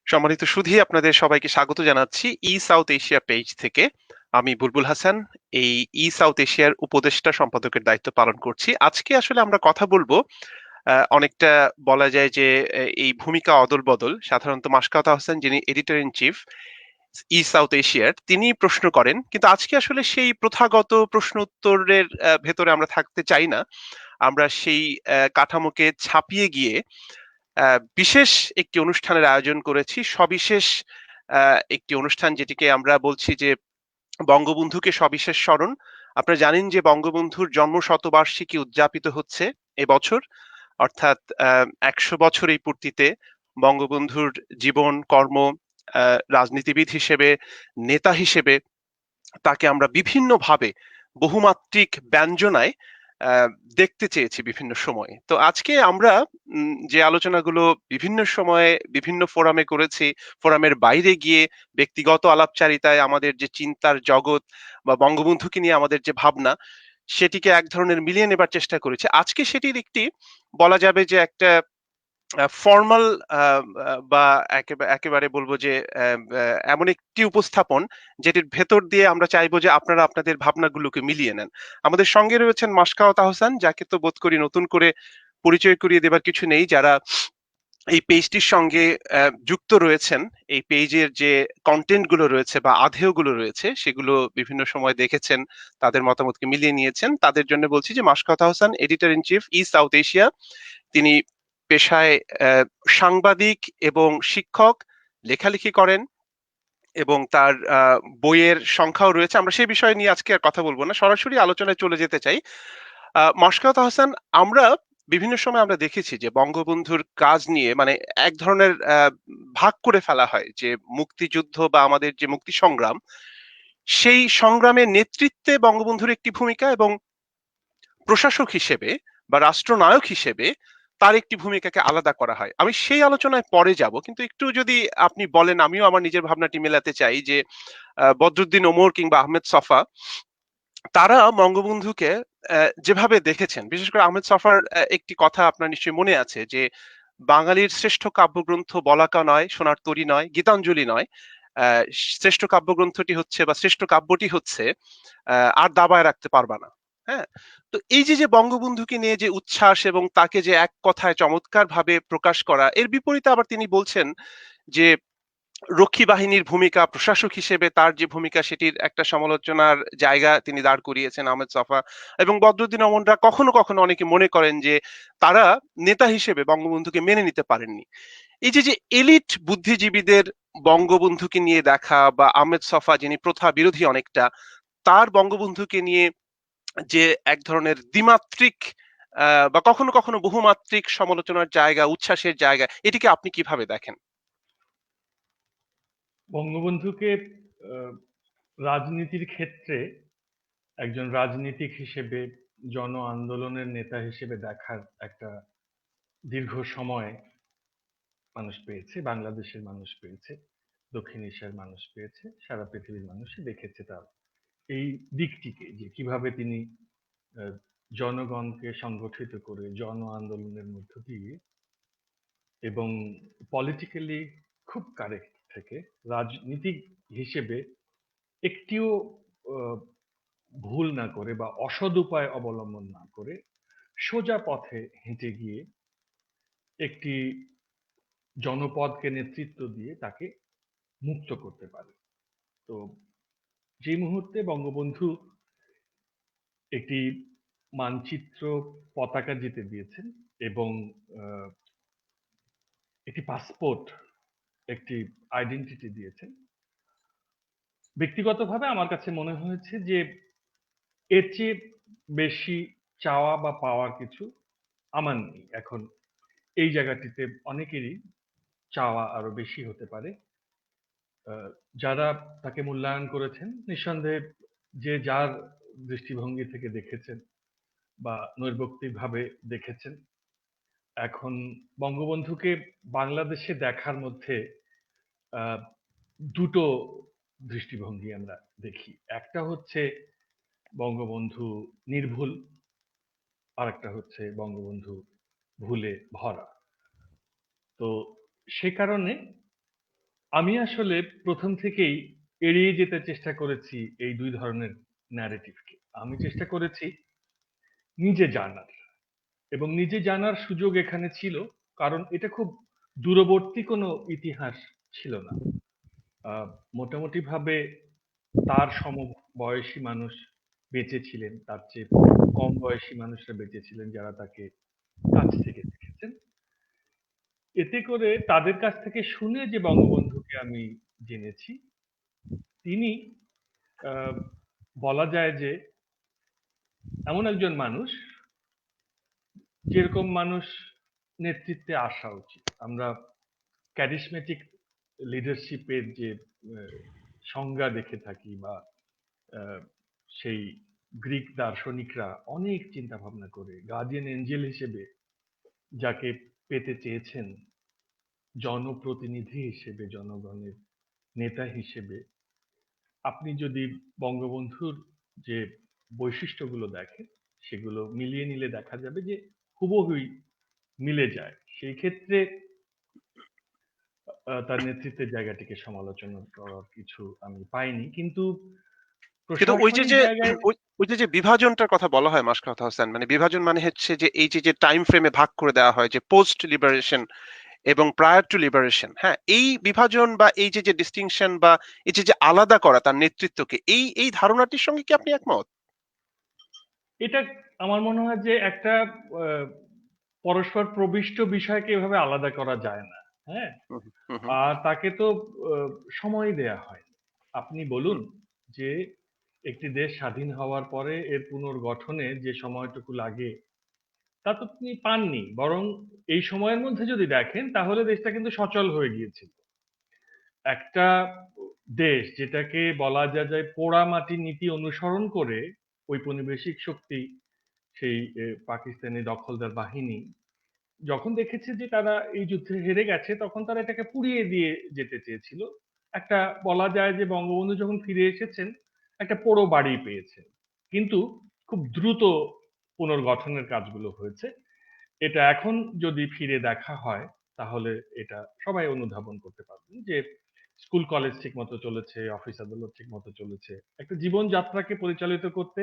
সম্মানিত সুধী, আপনাদের সবাইকে স্বাগত জানাচ্ছি সাউথ এশিয়া পেজ থেকে। আমি বুলবুল হাসান, এই সাউথ এশিয়ার উপদেষ্টা সম্পাদকের দায়িত্ব পালন করছি। আজকে আসলে আমরা কথা বলবো অনেকটা বলা যায় যে এই ভূমিকা অদল-বদল। সাধারণত মাসকাওতা হোসেন, যিনি এডিটর ইন চিফ সাউথ এশিয়ার, তিনি প্রশ্ন করেন। কিন্তু আজকে আসলে সেই প্রথাগত প্রশ্ন উত্তরের ভেতরে আমরা থাকতে চাই না। আমরা সেই কাঠামোকে ছাপিয়ে গিয়ে বিশেষ একটি অনুষ্ঠানের আয়োজন করেছি। সবিশেষ একটি অনুষ্ঠান, যেটিকে আমরা বলছি যে বঙ্গবন্ধুকে সবিশেষ স্মরণ। আপনারা জানেন যে বঙ্গবন্ধুর জন্ম শতবার্ষিকী উদযাপিত হচ্ছে এবছর। অর্থাৎ ১০০ বছর এই পূর্তিতে বঙ্গবন্ধুর জীবন, কর্ম, রাজনীতিবিদ হিসেবে, নেতা হিসেবে তাকে আমরা বিভিন্নভাবে বহুমাত্রিক ব্যঞ্জনায় আহ, দেখতে চেয়েছি বিভিন্ন সময়ে। তো আজকে আমরা যে আলোচনাগুলো বিভিন্ন সময়ে বিভিন্ন ফোরামে করেছি, ফোরামের বাইরে গিয়ে ব্যক্তিগত আলাপচারিতায় আমাদের যে চিন্তার জগৎ বা বঙ্গবন্ধুকে নিয়ে আমাদের যে ভাবনা, সেটিকে এক ধরনের মিলিয়ে নেবার চেষ্টা করেছি। আজকে সেটির একটি বলা যাবে যে একটা ফর্মাল বা একেবারে বলবো যে এমন একটি উপস্থাপন যেটির ভেতর দিয়ে আমরা চাইবো যে আপনারা আপনাদের ভাবনাগুলোকে মিলিয়ে নেন। আমাদের সঙ্গে রয়েছেন মাসকাওয়াত আহসান, যাকে তো বোধ করি নতুন করে পরিচয় করিয়ে দেবার কিছু নেই। যারা এই পেজটির সঙ্গে যুক্ত রয়েছেন, এই পেজের যে কন্টেন্ট গুলো রয়েছে বা আধেয় গুলো রয়েছে, সেগুলো বিভিন্ন সময় দেখেছেন, তাদের মতামতকে মিলিয়ে নিয়েছেন। তাদের জন্য বলছি যে Maskawath Ahsan, editor in chief South Asia. তিনি পেশায় সাংবাদিক এবং শিক্ষক, লেখালেখি করেন এবং তার বইয়ের সংখ্যাও রয়েছে। আমরা সেই বিষয় নিয়ে আজকে আর কথা বলবো না, সরাসরি আলোচনায় চলে যেতে চাই। মাসকাত হাসান, আমরা বিভিন্ন সময় আমরা দেখেছি যে বঙ্গবন্ধুর কাজ নিয়ে মানে এক ধরনের ভাগ করে ফেলা হয় যে মুক্তিযুদ্ধ বা আমাদের যে মুক্তি সংগ্রাম, সেই সংগ্রামের নেতৃত্বে বঙ্গবন্ধুর একটি ভূমিকা এবং প্রশাসক হিসেবে বা রাষ্ট্রনায়ক হিসেবে তার একটি ভূমিকাকে আলাদা করা হয়। আমি সেই আলোচনায় পরে যাব, কিন্তু একটু যদি আপনি বলেন, আমিও আমার নিজের ভাবনাটি মেলাতে চাই যে বদরুদ্দিন ওমর কিংবা আহমেদ ছফা, তারা বঙ্গবন্ধুকে যেভাবে দেখেছেন, বিশেষ করে আহমেদ ছফার একটি কথা আপনার নিশ্চয়ই মনে আছে যে বাঙালির শ্রেষ্ঠ কাব্যগ্রন্থ বলাকা নয়, সোনার তরী নয়, গীতাঞ্জলি নয়, আহ, শ্রেষ্ঠ কাব্যগ্রন্থটি হচ্ছে বা শ্রেষ্ঠ কাব্যটি হচ্ছে আর দাবায় রাখতে পারবা না। হ্যাঁ, তো এই যে যে বঙ্গবন্ধুকে নিয়ে যে উচ্ছ্বাস এবং তাকে যে এক কথায় চমৎকার ভাবে প্রকাশ করা, এর বিপরীতে আবার তিনি বলছেন যে রক্ষী বাহিনীর ভূমিকা, প্রশাসক হিসেবে তার যে ভূমিকা, সেটির একটা সমালোচনার জায়গা তিনি দাঁড় করিয়েছেন আহমেদ ছফা এবং বদরুদ্দিন অমনরা। কখনো কখনো অনেকে মনে করেন যে তারা নেতা হিসেবে বঙ্গবন্ধুকে মেনে নিতে পারেননি। এই যে যে এলিট বুদ্ধিজীবীদের বঙ্গবন্ধুকে নিয়ে দেখা, বা আহমেদ ছফা যিনি প্রথা বিরোধী অনেকটা, তার বঙ্গবন্ধুকে নিয়ে যে এক ধরনের দ্বিমাত্রিক বা কখনো কখনো বহুমাত্রিক সমালোচনার জায়গা, উচ্ছ্বাসের জায়গা, এটিকে আপনি কিভাবে দেখেন? বঙ্গবন্ধুকে আহ, রাজনীতির ক্ষেত্রে একজন রাজনীতিক হিসেবে, জন আন্দোলনের নেতা হিসেবে দেখার একটা দীর্ঘ সময় মানুষ পেয়েছে, বাংলাদেশের মানুষ পেয়েছে, দক্ষিণ এশিয়ার মানুষ পেয়েছে, সারা পৃথিবীর মানুষই দেখেছে তার এই দিকটিকে, যে কিভাবে তিনি আহ, জনগণকে সংগঠিত করে জন আন্দোলনের মধ্য দিয়ে এবং পলিটিক্যালি খুব কারেক্ট থেকে রাজনীতিক হিসেবে একটিও আহ, ভুল না করে বা অসৎ উপায় অবলম্বন না করে সোজা পথে হেঁটে গিয়ে একটি জনপদকে নেতৃত্ব দিয়ে তাকে মুক্ত করতে পারে। তো যে মুহূর্তে বঙ্গবন্ধু একটি মানচিত্র পতাকা জিতে দিয়েছেন এবং আহ, একটি পাসপোর্ট, একটি আইডেন্টিটি দিয়েছেন, ব্যক্তিগতভাবে আমার কাছে মনে হয়েছে যে এর চেয়ে বেশি চাওয়া বা পাওয়ার কিছু আমার নেই। এখন এই জায়গাটিতে অনেকেরই চাওয়া আরো বেশি হতে পারে। যারা তাকে মূল্যায়ন করেছেন, নিঃসন্দেহে যে যার দৃষ্টিভঙ্গি থেকে দেখেছেন বা নৈর্ব্যক্তিকভাবে দেখেছেন। এখন বঙ্গবন্ধুকে বাংলাদেশে দেখার মধ্যে আহ, দুটো দৃষ্টিভঙ্গি আমরা দেখি। একটা হচ্ছে বঙ্গবন্ধু নির্ভুল, আর একটা হচ্ছে বঙ্গবন্ধু ভুলে ভরা। তো সে কারণে আমি আসলে প্রথম থেকেই এড়িয়ে যেতে চেষ্টা করেছি এই দুই ধরনের ন্যারেটিভকে। আমি চেষ্টা করেছি নিজে জানার, এবং নিজে জানার সুযোগ এখানে ছিল, কারণ এটা খুব দূরবর্তী কোনো ইতিহাস ছিল না। আহ, মোটামুটি ভাবে তার সমবয়সী মানুষ বেঁচে ছিলেন, তার চেয়ে কম বয়সী মানুষরা বেঁচে ছিলেন যারা তাকে কাছ থেকে দেখেছেন। এতে করে তাদের কাছ থেকে শুনে যে বঙ্গবন্ধুকে আমি জেনেছি, তিনি আহ, বলা যায় যে এমন একজন মানুষ যেরকম মানুষ নেতৃত্বে আসা উচিত। আমরা ক্যারিসমেটিক লিডারশিপের যে আহ, সংজ্ঞা দেখে থাকি, বা আহ, সেই গ্রিক দার্শনিকরা অনেক চিন্তা ভাবনা করে গার্ডিয়ান এঞ্জেল হিসেবে যাকে পেতে চেয়েছেন, জনপ্রতিনিধি হিসেবে, জনগণের নেতা হিসেবে, আপনি যদি বঙ্গবন্ধুর যে বৈশিষ্ট্যগুলো দেখেন, সেগুলো মিলিয়ে নিলে দেখা যাবে যে হুবহুই মিলে যায়। সেই ক্ষেত্রে তার নেতৃত্বের জায়গাটিকে সমালোচনা করার কিছু আমি পাইনি, কিন্তু কিন্তু ওই যে প্রশাসনিক যে জায়গায় ওই যে যে বিভাজনটার কথা বলা হয় মাসকাত হোসেন, মানে বিভাজন মানে হচ্ছে যে এই যে যে টাইম ফ্রেমে ভাগ করে দেওয়া হয় যে পোস্ট লিবারেশন এবং প্রায়র টু লিবারেশন, হ্যাঁ, এই বিভাজন বা এই যে যে ডিস্টিংশন বা এই যে যে আলাদা করা তার নেতৃত্বকে, এই এই ধারণাটির সঙ্গে কি আপনি একমত? এটা আমার মনে হয় যে একটা আহ, পরস্পর প্রবিষ্ট বিষয়কে এভাবে আলাদা করা যায় না। হ্যাঁ, হুম, হুম, হুম, আর তাকে তো সময় দেয়া হয়। আপনি বলুন হুম, যে একটি দেশ স্বাধীন হওয়ার পরে এর পুনর্গঠনে যে সময়টুকু লাগে তা তো তিনি পাননি, বরং এই সময়ের মধ্যে যদি দেখেন তাহলে দেশটা কিন্তু সচল হয়ে গিয়েছিল। একটা দেশ যেটাকে বলা যায় পোড়া মাটির নীতি অনুসরণ করে ঔপনিবেশিক শক্তি, সেই পাকিস্তানি দখলদার বাহিনী যখন দেখেছে যে তারা এই যুদ্ধে হেরে গেছে, তখন তারা এটাকে পুড়িয়ে দিয়ে যেতে চেয়েছিল। একটা বলা যায় যে বঙ্গবন্ধু যখন ফিরে এসেছেন, একটা পোড়ো বাড়ি পেয়েছেন, কিন্তু খুব দ্রুত পুনর্গঠনের কাজগুলো হয়েছে। এটা এখন যদি ফিরে দেখা হয়, তাহলে এটা সবাই অনুধাবন করতে পারবেন যে স্কুল কলেজ ঠিক মতো চলেছে, অফিস আদালত ঠিক মতো চলেছে। একটা জীবনযাত্রাকে পরিচালিত করতে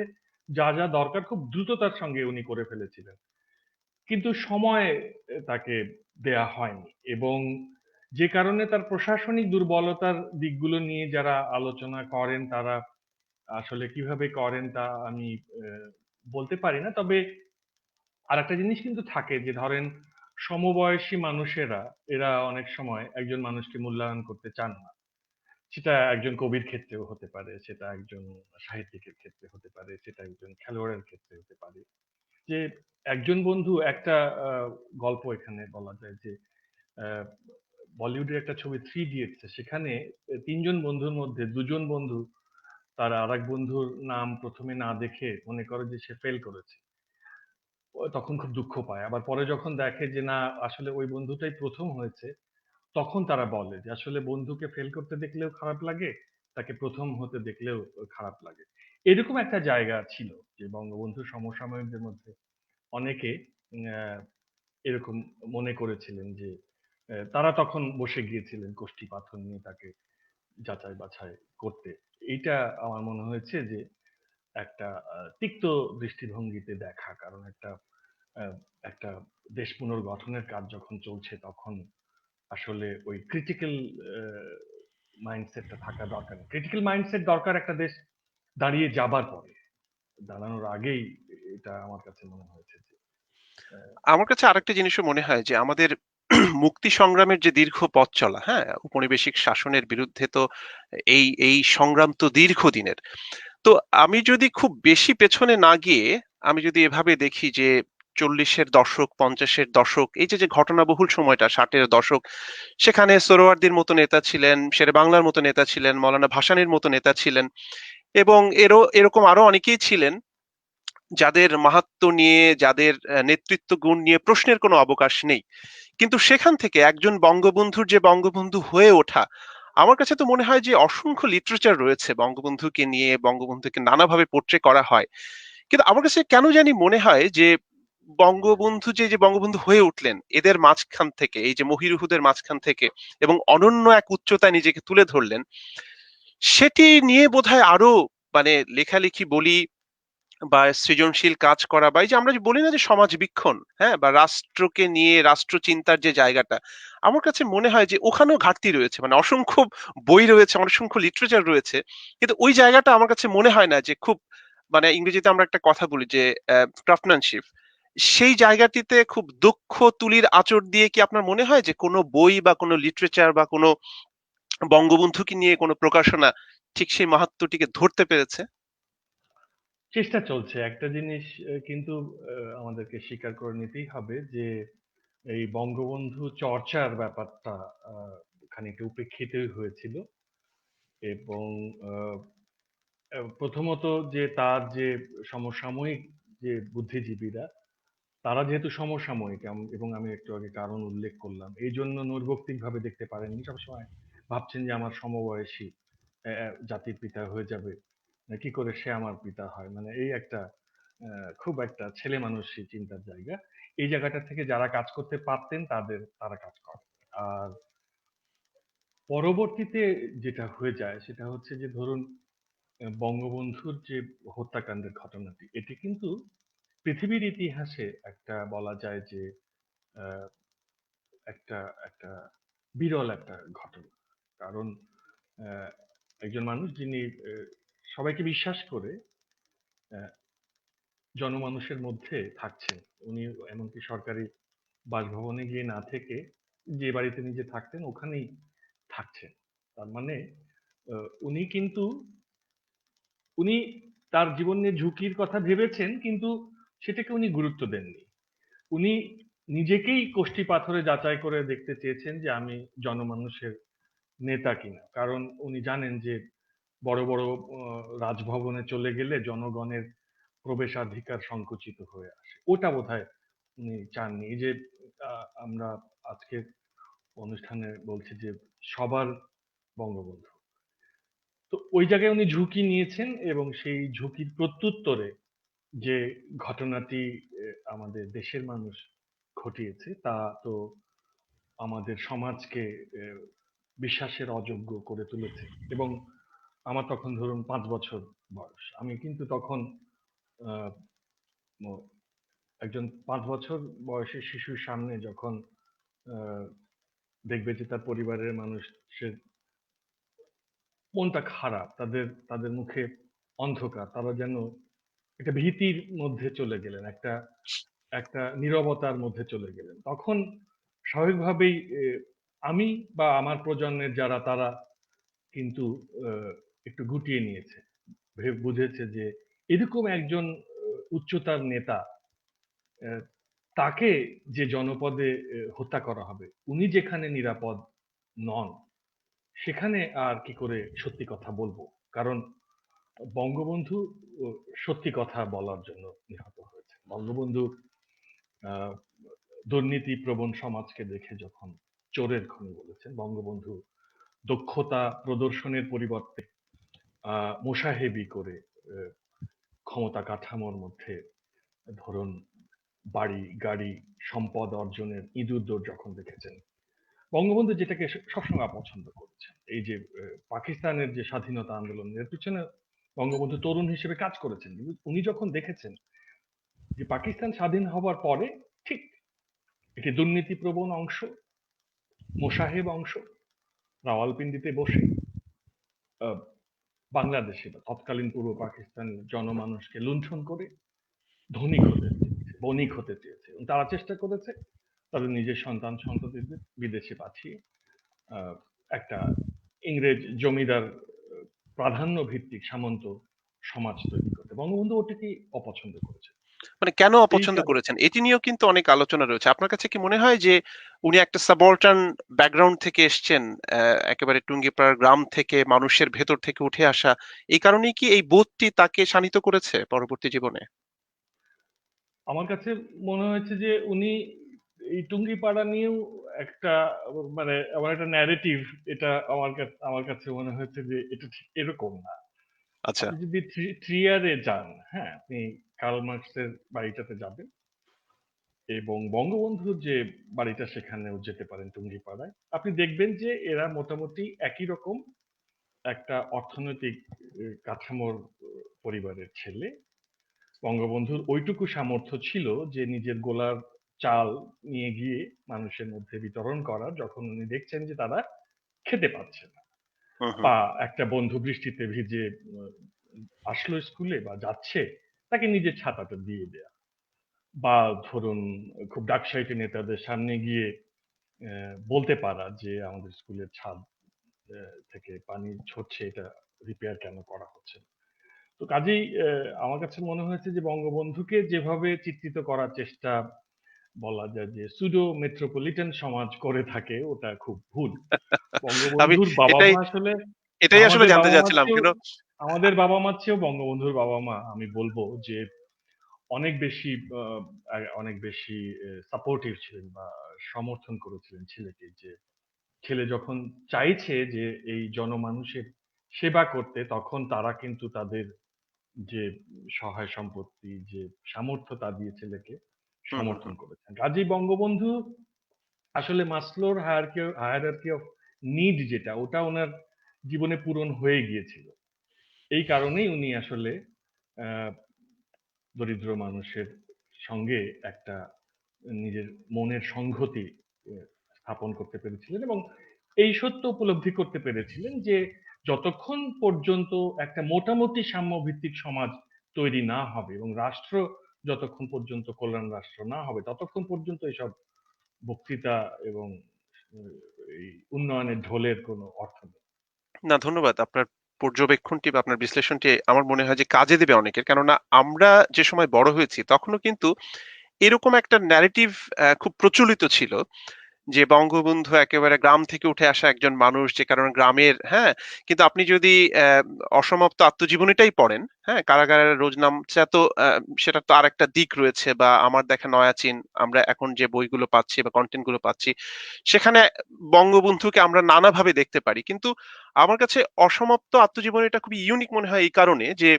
যা যা দরকার খুব দ্রুততার সঙ্গে উনি করে ফেলেছিলেন, কিন্তু সময় তাকে দেয়া হয়নি। এবং যে কারণে তার প্রশাসনিক দুর্বলতার দিকগুলো নিয়ে যারা আলোচনা করেন, তারা আসলে কিভাবে করেন তা আমি আহ, বলতে পারি না। তবে আর একটা জিনিস কিন্তু থাকে যে ধরেন সমবয়সী মানুষেরা, এরা অনেক সময় একজন মানুষকে মূল্যায়ন করতে চান না। সেটা একজন কবির ক্ষেত্রেও হতে পারে, সেটা একজন সাহিত্যিকের ক্ষেত্রে হতে পারে, সেটা একজন খেলোয়াড়ের ক্ষেত্রে হতে পারে। যে একজন বন্ধু একটা আহ, গল্প এখানে বলা যায় যে আহ, বলিউডের একটা ছবি থ্রি ইডিয়টস, সেখানে তিনজন বন্ধুর মধ্যে দুজন বন্ধু তার আর এক বন্ধুর নাম প্রথমে না দেখে মনে করে যে সে ফেল করেছে। ও তখন খুব দুঃখ পায়, আবার পরে যখন দেখে যে না, আসলে ওই বন্ধুটাই প্রথম হয়েছে, তখন তারা বলে যে আসলে বন্ধুকে ফেল করতে দেখলেও খারাপ লাগে, তাকে প্রথম হতে দেখলেও খারাপ লাগে। এরকম একটা জায়গা ছিল যে বঙ্গবন্ধু সমসাময়িকদের মধ্যে অনেকে আহ, এরকম মনে করেছিলেন যে তারা তখন বসে গিয়েছিলেন কোষ্ঠী পাথর নিয়ে তাকে যাচাই বাছাই করতে। এইটা আমার মনে হয়েছে যে একটা তিক্ত দৃষ্টিভঙ্গিতে দেখা, কারণ আহ, একটা দেশ পুনর্গঠনের কাজ যখন চলছে, তখন আসলে ওই ক্রিটিক্যাল মাইন্ডসেটটা থাকা দরকার। ক্রিটিক্যাল মাইন্ডসেট দরকার একটা দেশ দাঁড়িয়ে যাবার পরে, দাঁড়ানোর আগেই এটা আমার কাছে মনে হয়েছে যে আহ, আমার কাছে আরেকটা জিনিসও মনে হয় যে আমাদের মুক্তি সংগ্রামের যে দীর্ঘ পথ চলা, হ্যাঁ, উপনিবেশিক শাসনের বিরুদ্ধে, তো এই এই সংগ্রাম তো দীর্ঘদিনের। তো আমি যদি খুব বেশি পেছনে না গিয়ে আমি যদি এভাবে দেখি যে 40-এর দশক, 50-এর দশক, এই যে যে ঘটনাবহুল সময়টা, 60-এর দশক, সেখানে সোহরাওয়ার্দীর মতো নেতা ছিলেন, শেরে বাংলার মতো নেতা ছিলেন, মৌলানা ভাসানীর মতো নেতা ছিলেন, এবং এরকম আরো অনেকেই ছিলেন যাদের মাহাত্ম্য নিয়ে, যাদের নেতৃত্ব গুণ নিয়ে প্রশ্নের কোনো অবকাশ নেই। কিন্তু সেখান থেকে একজন বঙ্গবন্ধুর যে বঙ্গবন্ধু হয়ে ওঠা, আমার কাছে তো মনে হয় যে অসংখ্য লিটারেচার রয়েছে বঙ্গবন্ধুকে নিয়ে, বঙ্গবন্ধুকে নানাভাবে পোট্রে করা হয়। কিন্তু আমার কাছে কেন জানি মনে হয় যে বঙ্গবন্ধু যে বঙ্গবন্ধু হয়ে উঠলেন এদের মাঝখান থেকে, এই যে মহিরুহদের মাঝখান থেকে, এবং অনন্য এক উচ্চতায় নিজেকে তুলে ধরলেন, সেটি নিয়ে বোধহয় আরো মানে লেখালেখি বলি বা সৃজনশীল কাজ করা, বা এই যে আমরা যে বলি না যে সমাজ বীক্ষণ, হ্যাঁ, বা রাষ্ট্রকে নিয়ে রাষ্ট্র চিন্তার যে জায়গাটা, আমার কাছে মনে হয় যে ওখানেও ঘাটতি রয়েছে। মানে অসংখ্য বই রয়েছে, অসংখ্য লিটারেচার রয়েছে, কিন্তু ওই জায়গাটা আমার কাছে মনে হয় না যে খুব, মানে ইংরেজিতে আমরা একটা কথা বলি যে ক্রাফটম্যানশিপ, সেই জায়গাটিতে খুব দক্ষ তুলির আঁচড় দিয়ে কি আপনার মনে হয় যে কোনো বই বা কোনো লিটারেচার বা কোনো বঙ্গবন্ধুকে নিয়ে কোনো প্রকাশনা ঠিক সেই মাহাত্ম্যটিকে ধরতে পেরেছে? চেষ্টা চলছে। একটা জিনিস কিন্তু আমাদেরকে স্বীকার করে নিতেই হবে যে এই বঙ্গবন্ধু চর্চার ব্যাপারটা আ খানিকটা উপেক্ষিতই হয়েছিল এবং আ প্রথমত যে তার যে সমসাময়িক যে বুদ্ধিজীবীরা, তারা যেহেতু সমসাময়িক এবং আমি একটু আগে কারণ উল্লেখ করলাম। এইজন্য নৈর্ব্যক্তিকভাবে দেখতে পারেননি। সবসময় ভাবছেন যে আমার সমবয়সী জাতির পিতা হয়ে যাবে। কি করে সে আমার পিতা হয়? মানে এই একটা খুব একটা ছেলেমানুষি চিন্তার জায়গা। এই জায়গাটা থেকে যারা কাজ করতে পারতেন তারা কাজ করে। আর পরবর্তীতে যেটা হয়ে যায় সেটা হচ্ছে যে ধরুন বঙ্গবন্ধুর যে হত্যাকাণ্ডের ঘটনাটি, এটি কিন্তু পৃথিবীর ইতিহাসে একটা বলা যায় যে আহ, একটা একটা বিরল একটা ঘটনা। কারণ আহ, একজন মানুষ যিনি সবাইকে বিশ্বাস করে আহ, জনমানুষের মধ্যে থাকছেন, উনি এমনকি সরকারি বাসভবনে গিয়ে না থেকে যে বাড়িতে নিজে থাকতেন ওখানেই থাকছেন। তার মানে উনি কিন্তু উনি তার জীবন নিয়ে ঝুঁকির কথা ভেবেছেন, কিন্তু সেটাকে উনি গুরুত্ব দেননি। উনি নিজেকেই কষ্টি পাথরে যাচাই করে দেখতে চেয়েছেন যে আমি জনমানুষের নেতা কিনা। কারণ উনি জানেন যে বড় বড় রাজভবনে চলে গেলে জনগণের প্রবেশাধিকার সংকুচিত হয়ে আসে। ওটা বোধহয় উনি চাননি। এই যে আমরা আজকে অনুষ্ঠানে বলছি যে সবার বঙ্গবন্ধু, তো ওই জায়গায় উনি ঝুঁকি নিয়েছেন এবং সেই ঝুঁকির প্রত্যুত্তরে যে ঘটনাটি আমাদের দেশের মানুষ ঘটিয়েছে তা তো আমাদের সমাজকে আহ, বিশ্বাসের অযোগ্য করে তুলেছে। এবং আমার তখন ধরুন 5 বছর বয়স, আমি কিন্তু তখন আহ, ম- একজন 5 বছর বয়সের শিশুর সামনে যখন আহ, দেখবে যে তার পরিবারের মানুষের মনটা খারাপ, তাদের তাদের মুখে অন্ধকার, তারা যেন একটা ভীতির মধ্যে চলে গেলেন, একটা একটা নীরবতার মধ্যে চলে গেলেন, তখন স্বাভাবিকভাবেই আমি বা আমার প্রজন্মের যারা তারা কিন্তু একটু গুটিয়ে নিয়েছে, বুঝেছে যে এরকম একজন উচ্চতার নেতা, আহ, তাকে যে জনপদে হত্যা করা হবে, উনি যেখানে নিরাপদ নন, সেখানে আর কি করে সত্যি কথা বলবো? কারণ বঙ্গবন্ধু সত্যি কথা বলার জন্য নিহত হয়েছে। বঙ্গবন্ধু আহ, দুর্নীতি প্রবণ সমাজকে দেখে যখন চোরের খনি বলেছেন, বঙ্গবন্ধু দক্ষতা প্রদর্শনের পরিবর্তে মোসাহেবি করে আহ, ক্ষমতা কাঠামোর মধ্যে ধরুন বাড়ি গাড়ি সম্পদ অর্জনের ইঁদুর দৌড় যখন দেখেছেন, বঙ্গবন্ধু যেটাকে সবসময় অপছন্দ করেছেন, এই যে পাকিস্তানের যে স্বাধীনতা আন্দোলন, এর পিছনে বঙ্গবন্ধু তরুণ হিসেবে কাজ করেছেন, কিন্তু উনি যখন দেখেছেন যে পাকিস্তান স্বাধীন হবার পরে ঠিক একটি দুর্নীতিপ্রবণ অংশ, মোসাহেব অংশ রাওয়ালপিন্ডিতে বসে আহ, বাংলাদেশে বা তৎকালীন পূর্ব পাকিস্তানের জনমানুষকে লুণ্ঠন করে ধনিক হতে চেয়েছে, বণিক হতে চেয়েছে, এবং তারা চেষ্টা করেছে তাদের নিজের সন্তান সন্ততিদের বিদেশে পাঠিয়ে আহ, একটা ইংরেজ জমিদার প্রাধান্য ভিত্তিক সামন্ত সমাজ তৈরি করতে। বঙ্গবন্ধু ওটাকেই অপছন্দ করেছে। মানে কেন এই অপছন্দ কারণে করেছেন এটি নিয়েও কিন্তু অনেক আলোচনা রয়েছে। আপনার কাছে কি মনে হয় যে উনি একটা সাবঅল্টার্ন ব্যাকগ্রাউন্ড থেকে এসছেন, একেবারে টুঙ্গিপাড়ার গ্রাম থেকে, মানুষের ভেতর থেকে উঠে আসা, এই কারণেই কি এই বোধটি তাকে শানিত করেছে পরবর্তী জীবনে? আমার কাছে মনে হয়েছে যে উনি এই টুঙ্গিপাড়া নিয়েও একটা মানে আমার একটা ন্যারেটিভ, এটা আমার কাছে মনে হয়েছে যে এটা ঠিক এরকম না। আচ্ছা। আপনি যদি ট্রিয়ারে যান, হ্যাঁ, আপনি কার্ল মার্কসের বাড়িটাতে যাবেন, এবং বঙ্গবন্ধুর যে বাড়িটা সেখানেও যেতে পারেন টুঙ্গিপাড়ায়। আপনি দেখবেন যে এরা মোটামুটি একই রকম একটা অর্থনৈতিক কাঠামোর পরিবারের ছেলে। বঙ্গবন্ধুর ওইটুকু সামর্থ্য ছিল যে নিজের গোলার চাল নিয়ে গিয়ে মানুষের মধ্যে বিতরণ করার, যখন উনি দেখছেন যে তারা খেতে পাচ্ছে না, হুম, হুম। বা একটা বন্ধু বৃষ্টিতে ভিজে আসলো স্কুলে বা যাচ্ছে, তাকে নিজের ছাতাটা দিয়ে দেয়া, বা ধরুন খুব ডাকসাইটে নেতাদের সামনে গিয়ে বলতে পারা যে আমাদের স্কুলের ছাদ থেকে পানি ঝরছে, এটা রিপেয়ার কেন করা হচ্ছে না। তো কাজেই আমার কাছে মনে হয়েছে যে বঙ্গবন্ধুকে যেভাবে চিত্রিত করার চেষ্টা, বলা যায় যে সুডো মেট্রোপলিটন সমাজ করে থাকে, ওটা খুব ভুল। আমি বঙ্গবন্ধুর বাবা এটাই মা আসলে এটাই আসলে আমাদের জানতে বাবা মার চাচ্ছিলাম চেয়েও কেন। আমাদের বাবা মার চেয়েও বঙ্গবন্ধুর বাবা মা, আমি বলবো যে অনেক বেশি অনেক বেশি সাপোর্টিভ ছিলেন বা সমর্থন করেছিলেন ছেলেকে, যে ছেলে যখন চাইছে যে এই জনমানুষের সেবা করতে, তখন তারা কিন্তু তাদের যে সহায় সম্পত্তি, যে সামর্থ্য, তা দিয়ে ছেলেকে হুম, হুম, সমর্থন হুম। করেছেন। কাজেই বঙ্গবন্ধু আসলে মাসলোর হায়ারার্কি অফ নিড, যেটা ওটা ওনার জীবনে পূরণ হয়ে গিয়েছিল। এই কারণেই উনি আসলে আহ, দরিদ্র মানুষের সঙ্গে একটা নিজের মনের সংহতি স্থাপন করতে পেরেছিলেন, এবং এই সত্য উপলব্ধি করতে পেরেছিলেন যে যতক্ষণ পর্যন্ত একটা মোটামুটি সাম্যভিত্তিক সমাজ তৈরি না হবে এবং রাষ্ট্র যতক্ষণ পর্যন্ত কল্যাণ রাষ্ট্র না হবে, ততক্ষণ পর্যন্ত এসব বক্তৃতা এবং উম, এই উন্নয়নের ঢোলের কোনো অর্থ নেই। না, ধন্যবাদ। আপনার পর্যবেক্ষণটি বা আপনার বিশ্লেষণটি আমার মনে হয় যে কাজে দেবে অনেকের। কেননা আমরা যে সময় বড় হয়েছি তখনও কিন্তু এরকম একটা ন্যারেটিভ খুব প্রচলিত ছিল যে বঙ্গবন্ধু একেবারে গ্রাম থেকে উঠে আসা একজন মানুষ, যে কারণে গ্রামের, হ্যাঁ। কিন্তু আপনি যদি অসমাপ্ত আত্মজীবনীটাই পড়েন, হ্যাঁ, কারাগারের রোজনামচা, তো সেটা তো আরেকটা দিক রয়েছে, বা আমার দেখা নয়াচীন, আমরা এখন যে বইগুলো পাচ্ছি বা কন্টেন্ট গুলো পাচ্ছি, সেখানে বঙ্গবন্ধুকে আমরা নানাভাবে দেখতে পারি। কিন্তু আমার কাছে অসমাপ্ত আত্মজীবনীটা খুবই ইউনিক মনে হয় এই কারণে যে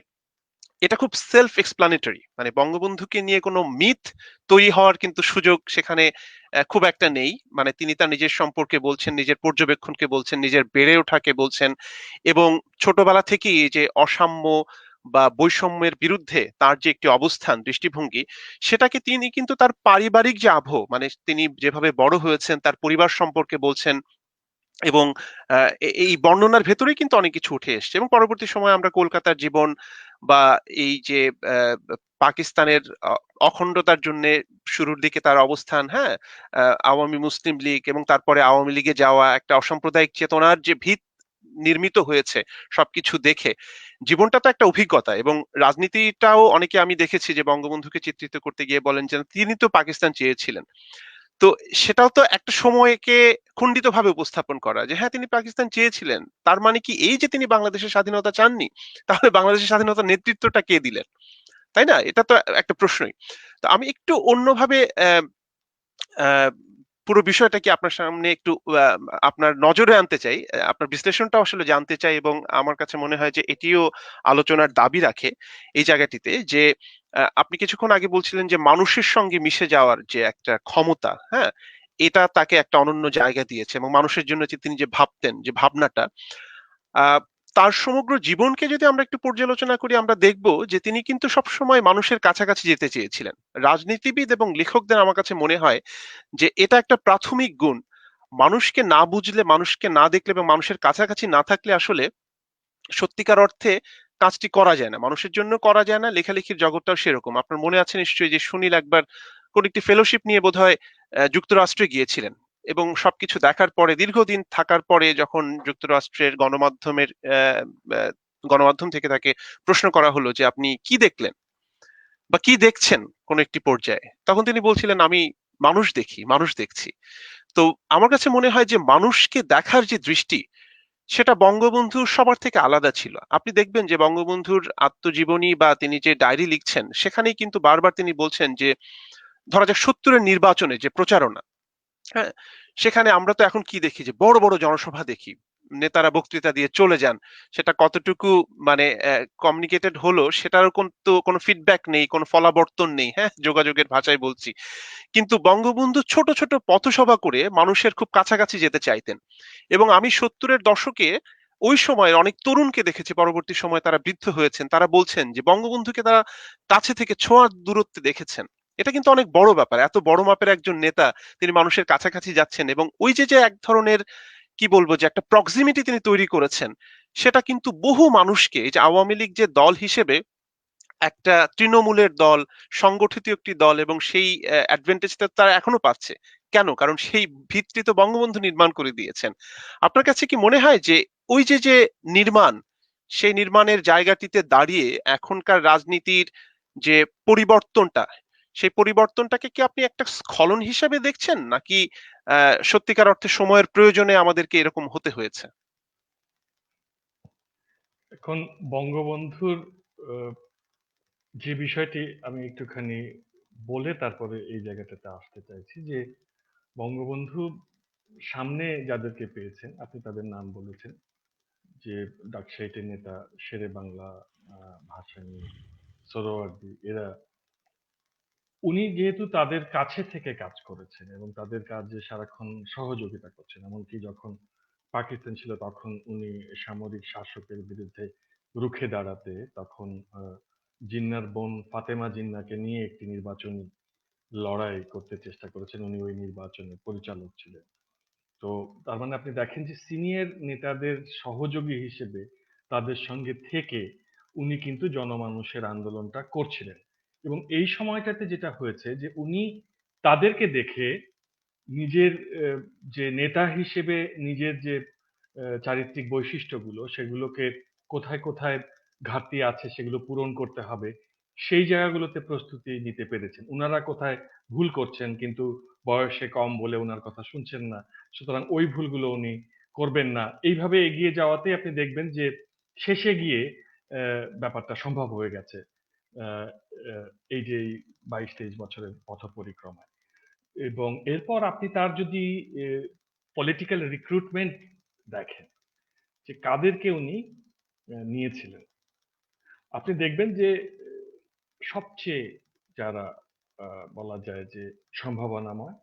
এটা খুব সেলফ এক্সপ্লানেটরি, মানে বঙ্গবন্ধুকে নিয়ে কোনো মিথ তৈরি হওয়ার কিন্তু সুযোগ সেখানে খুব একটা নেই। মানে তিনি তার নিজের সম্পর্কে বলছেন, নিজের পর্যবেক্ষণকে বলছেন, নিজের বেড়ে ওঠাকে বলছেন, এবং ছোটবেলা থেকেই এই যে অসাম্য বা বৈষম্যের বিরুদ্ধে তার যে একটি অবস্থান, দৃষ্টিভঙ্গি, সেটাকে তিনি কিন্তু তার পারিবারিক যে আবহ, মানে তিনি যেভাবে বড় হয়েছেন তার পরিবার সম্পর্কে বলছেন, এবং এই বর্ণনার ভেতরেই কিন্তু অনেক কিছু উঠে এসছে। এবং পরবর্তী সময়ে আমরা কলকাতার জীবন বা এই যে আহ, পাকিস্তানের অখণ্ডতার জন্য শুরুর দিকে তার অবস্থান, হ্যাঁ, আওয়ামী মুসলিম লীগ এবং তারপরে আওয়ামী লীগে যাওয়া, একটা অসাম্প্রদায়িক চেতনার যে ভিত নির্মিত হয়েছে সবকিছু দেখে, জীবনটা তো একটা অভিজ্ঞতা। এবং রাজনীতিটাও অনেকে আমি দেখেছি যে বঙ্গবন্ধুকে চিত্রিত করতে গিয়ে বলেন যে তিনি তো পাকিস্তান চেয়েছিলেন। তো সেটাও তো একটা সময়কে খণ্ডিতভাবে উপস্থাপন করা, যে হ্যাঁ তিনি পাকিস্তান চেয়েছিলেন, তার মানে কি এই যে তিনি বাংলাদেশের স্বাধীনতা চাননি? তাহলে বাংলাদেশের স্বাধীনতার নেতৃত্বটা কে দিলেন? তাই না? এটা তো একটা প্রশ্নই। তো আমি একটু অন্যভাবে আহ, পুরো বিষয়টা কি আপনার সামনে একটু আহ, আপনার নজরে আনতে চাই, আপনার বিশ্লেষণটা আসলে জানতে চাই, এবং আমার কাছে মনে হয় যে এটিও আলোচনার দাবি রাখে এই জায়গাটিতে, যে আপনি কিছুক্ষণ আগে বলছিলেন যে মানুষের সঙ্গে মিশে যাওয়ার যে একটা ক্ষমতা, হ্যাঁ, এটা তাকে একটা অনন্য জায়গা দিয়েছে, এবং মানুষের জন্য যে তিনি যে ভাবতেন, যে ভাবনাটা, আহ তার সমগ্র জীবনকে যদি আমরা একটু পর্যালোচনা করি, আমরা দেখব যে তিনি কিন্তু সবসময় মানুষের কাছাকাছি যেতে চেয়েছিলেন। রাজনীতিবিদ এবং লেখকদের আমার কাছে মনে হয় যে এটা একটা প্রাথমিক গুণ। মানুষকে না বুঝলে, মানুষকে না দেখলে এবং মানুষের কাছাকাছি না থাকলে আসলে সত্যিকার অর্থে কাজটি করা যায় না, মানুষের জন্য করা যায় না। লেখালেখির জগৎটাও সেরকম। আপনার মনে আছে নিশ্চয়ই যে সুনীল একবার কোন একটি ফেলোশিপ নিয়ে বোধহয় যুক্তরাষ্ট্রে গিয়েছিলেন, এবং সবকিছু দেখার পরে, দীর্ঘদিন থাকার পরে, যখন যুক্তরাষ্ট্রের গণমাধ্যমের গণমাধ্যম থেকে তাকে প্রশ্ন করা হলো যে আপনি কি দেখলেন বা কি দেখছেন কোন একটি পর্যায়ে, তখন তিনি বলছিলেন আমি মানুষ দেখি, মানুষ দেখছি। তো আমার কাছে মনে হয় যে মানুষকে দেখার যে দৃষ্টি, সেটা বঙ্গবন্ধুর সবার থেকে আলাদা ছিল। আপনি দেখবেন যে বঙ্গবন্ধুর আত্মজীবনী বা তিনি যে ডায়েরি লিখছেন, সেখানেই কিন্তু বারবার তিনি বলছেন যে ধরা যাক ৭০-এর নির্বাচনে যে প্রচারণা, হ্যাঁ, সেখানে আমরা তো এখন কি দেখি, যে বড় বড় জনসভা দেখি, নেতারা বক্তৃতা দিয়ে চলে যান। সেটা কতটুকু মানে কমিউনিকেটেড হলো সেটারও কিন্তু কোনো ফিডব্যাক নেই, কোনো ফলাবর্তন নেই, হ্যাঁ? যোগাযোগের ভাষায় বলছি। কিন্তু বঙ্গবন্ধু ছোট, ছোট পথসভা করে মানুষের খুব কাছাকাছি যেতে চাইতেন। এবং আমি ৭০ এর দশকে ওই সময়ের অনেক তরুণকে দেখেছি, পরবর্তী সময়ে তারা বৃদ্ধ হয়েছেন। তারা বলছেন যে বঙ্গবন্ধুকে তারা কাছে থেকে ছোঁয়ার দূরত্বে দেখেছেন। এটা কিন্তু অনেক বড় ব্যাপার। এত বড় মাপের একজন নেতা, তিনি মানুষের কাছাকাছি যাচ্ছেন এবং ওই যে এক ধরনের কি বলবো যে একটা প্রক্সিমিটি তিনি তৈরি করেছেন, সেটা কিন্তু বহু মানুষকে এই যে আওয়ামী লীগ যে দল হিসেবে একটা তৃণমূলের দল, সংগঠিত একটি দল এবং সেই অ্যাডভান্টেজটা তারা এখনো পাচ্ছে। কেন? কারণ সেই ভিতটি তো বঙ্গবন্ধু নির্মাণ করে দিয়েছেন। আপনার কাছে কি মনে হয় যে ওই যে নির্মাণ, সেই নির্মাণের জায়গাটিতে দাঁড়িয়ে এখনকার রাজনীতির যে পরিবর্তনটা, সেই পরিবর্তনটাকে কি আপনি একটা স্খলন হিসেবে দেখছেন? নাকি সত্যিকার অর্থে সময়ের প্রয়োজনে আমাদেরকে এরকম হতে হয়েছে? এখন বঙ্গবন্ধুর আহ, যে বিষয়টি আমি একটুখানি বলে তারপরে এই জায়গাটাতে আসতে চাইছি যে বঙ্গবন্ধু সামনে যাদেরকে পেয়েছেন আপনি তাদের নাম বলেছেন যে ডাকসাইটের নেতা শেরে বাংলা, ভাসানী, সোহরাওয়ার্দী, এরা উনি যেহেতু তাদের কাছে থেকে কাজ করেছেন এবং তাদের কাজে সারাক্ষণ সহযোগিতা করছেন, এমনকি যখন পাকিস্তান ছিল তখন উনি সামরিক শাসকের বিরুদ্ধে রুখে দাঁড়াতে তখন জিন্নার বোন ফাতেমা জিন্নাকে নিয়ে একটি নির্বাচনী লড়াই করতে চেষ্টা করেছেন, উনি ওই নির্বাচনের পরিচালক ছিলেন। তো তার মানে আপনি দেখেন যে সিনিয়র নেতাদের সহযোগী হিসেবে তাদের সঙ্গে থেকে উনি কিন্তু জনমানুষের আন্দোলনটা করছিলেন। এবং এই সময়টাতে যেটা হয়েছে যে উনি তাদেরকে দেখে নিজের যে নেতা হিসেবে নিজের যে চারিত্রিক বৈশিষ্ট্যগুলো সেগুলোকে কোথায় কোথায় ঘাটতি আছে সেগুলো পূরণ করতে হবে সেই জায়গাগুলোতে প্রস্তুতি নিতে পেরেছেন। উনারা কোথায় ভুল করছেন কিন্তু বয়সে কম বলে উনার কথা শুনছেন না, সুতরাং ওই ভুলগুলো উনি করবেন না, এইভাবে এগিয়ে যাওয়াতে আপনি দেখবেন যে শেষে গিয়ে ব্যাপারটা সম্ভব হয়ে গেছে। আহ, এই যে 22-23 বছরের পথ পরিক্রমায়। এবং এরপর আপনি তার যদি পলিটিক্যাল রিক্রুটমেন্ট দেখেন যে কাদেরকে উনি নিয়েছিলেন, আপনি দেখবেন যে সবচেয়ে যারা বলা যায় যে সম্ভাবনাময়,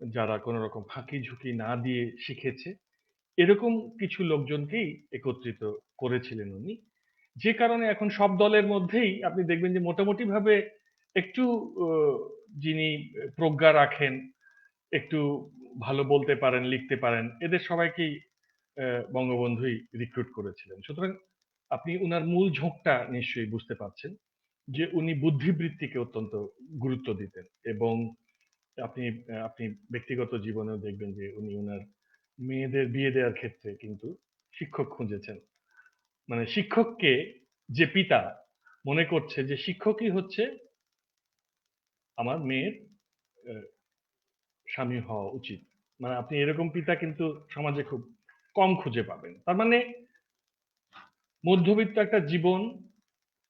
যারা কোনো রকম ফাঁকি ঝুঁকি না দিয়ে শিখেছে, এরকম কিছু লোকজনকেই একত্রিত করেছিলেন উনি। যে কারণে এখন সব দলের মধ্যেই আপনি দেখবেন যে মোটামুটি ভাবে একটু আহ, যিনি প্রজ্ঞা রাখেন, একটু ভালো বলতে পারেন, লিখতে পারেন, এদের সবাইকেই বঙ্গবন্ধুই রিক্রুট করেছিলেন। সুতরাং আপনি উনার মূল ঝোঁকটা নিশ্চয়ই বুঝতে পারছেন যে উনি বুদ্ধিবৃত্তিকে অত্যন্ত গুরুত্ব দিতেন। এবং আপনি আপনি ব্যক্তিগত জীবনেও দেখবেন যে উনি উনার মেয়েদের বিয়ে দেওয়ার ক্ষেত্রে কিন্তু শিক্ষক খুঁজেছেন। মানে শিক্ষককে যে পিতা মনে করছে যে শিক্ষকই হচ্ছে আমার মেয়ের আহ, স্বামী হওয়া উচিত, মানে আপনি এরকম পিতা কিন্তু সমাজে খুব কম খুঁজে পাবেন। তার মানে মধ্যবিত্ত একটা জীবন,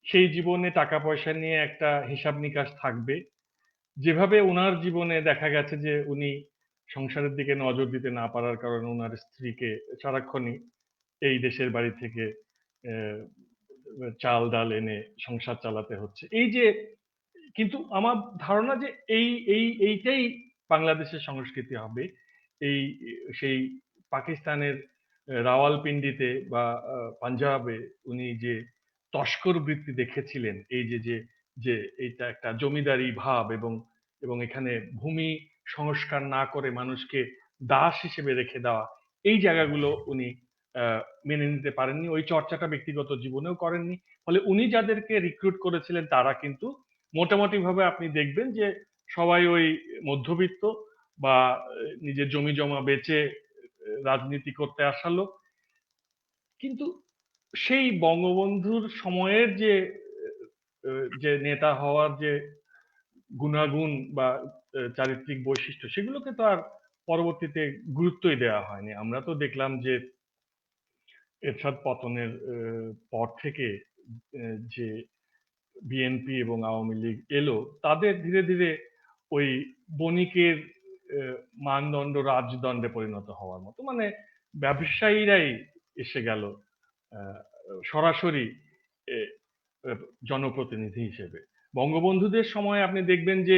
সেই জীবনে টাকা পয়সা নিয়ে একটা হিসাব নিকাশ থাকবে। যেভাবে উনার জীবনে দেখা গেছে যে উনি সংসারের দিকে নজর দিতে না পারার কারণে উনার স্ত্রীকে সারাক্ষণই এই দেশের বাড়ি থেকে আহ, চাল ডাল এনে সংসার চালাতে হচ্ছে, এই যে, কিন্তু আমার ধারণা যে এই এইটাই বাংলাদেশের সংস্কৃতি হবে। এই সেই পাকিস্তানের রাওয়ালপিন্ডিতে বা পাঞ্জাবে উনি যে তস্কর বৃত্তি দেখেছিলেন, এই যে যে যে এইটা একটা জমিদারি ভাব এবং এবং এখানে ভূমি সংস্কার না করে মানুষকে দাস হিসেবে রেখে দেওয়া, এই জায়গাগুলো উনি মেনে নিতে পারেননি, ওই চর্চাটা ব্যক্তিগত জীবনেও করেননি। ফলে উনি যাদেরকে রিক্রুট করেছিলেন তারা কিন্তু মোটামুটি ভাবে আপনি দেখবেন যে সবাই ওই মধ্যবিত্ত বা নিজের জমি জমা বেচে রাজনীতি করতে আসা লোক। কিন্তু সেই বঙ্গবন্ধুর সময়ের যে যে নেতা হওয়ার যে গুণাগুণ বা চারিত্রিক বৈশিষ্ট্য সেগুলোকে তো আর পরবর্তীতে গুরুত্বই দেওয়া হয়নি। আমরা তো দেখলাম যে এরশাদ পতনের পর থেকে যে বিএনপি এবং আওয়ামী লীগ এলো, তাদের ধীরে ধীরে ওই বণিকের মানদণ্ড রাজদণ্ডে পরিণত হওয়ার মতো, মানে ব্যবসায়ীরাই এসে গেল আহ, সরাসরি এ, আহ, জনপ্রতিনিধি হিসেবে। বঙ্গবন্ধুদের সময় আপনি দেখবেন যে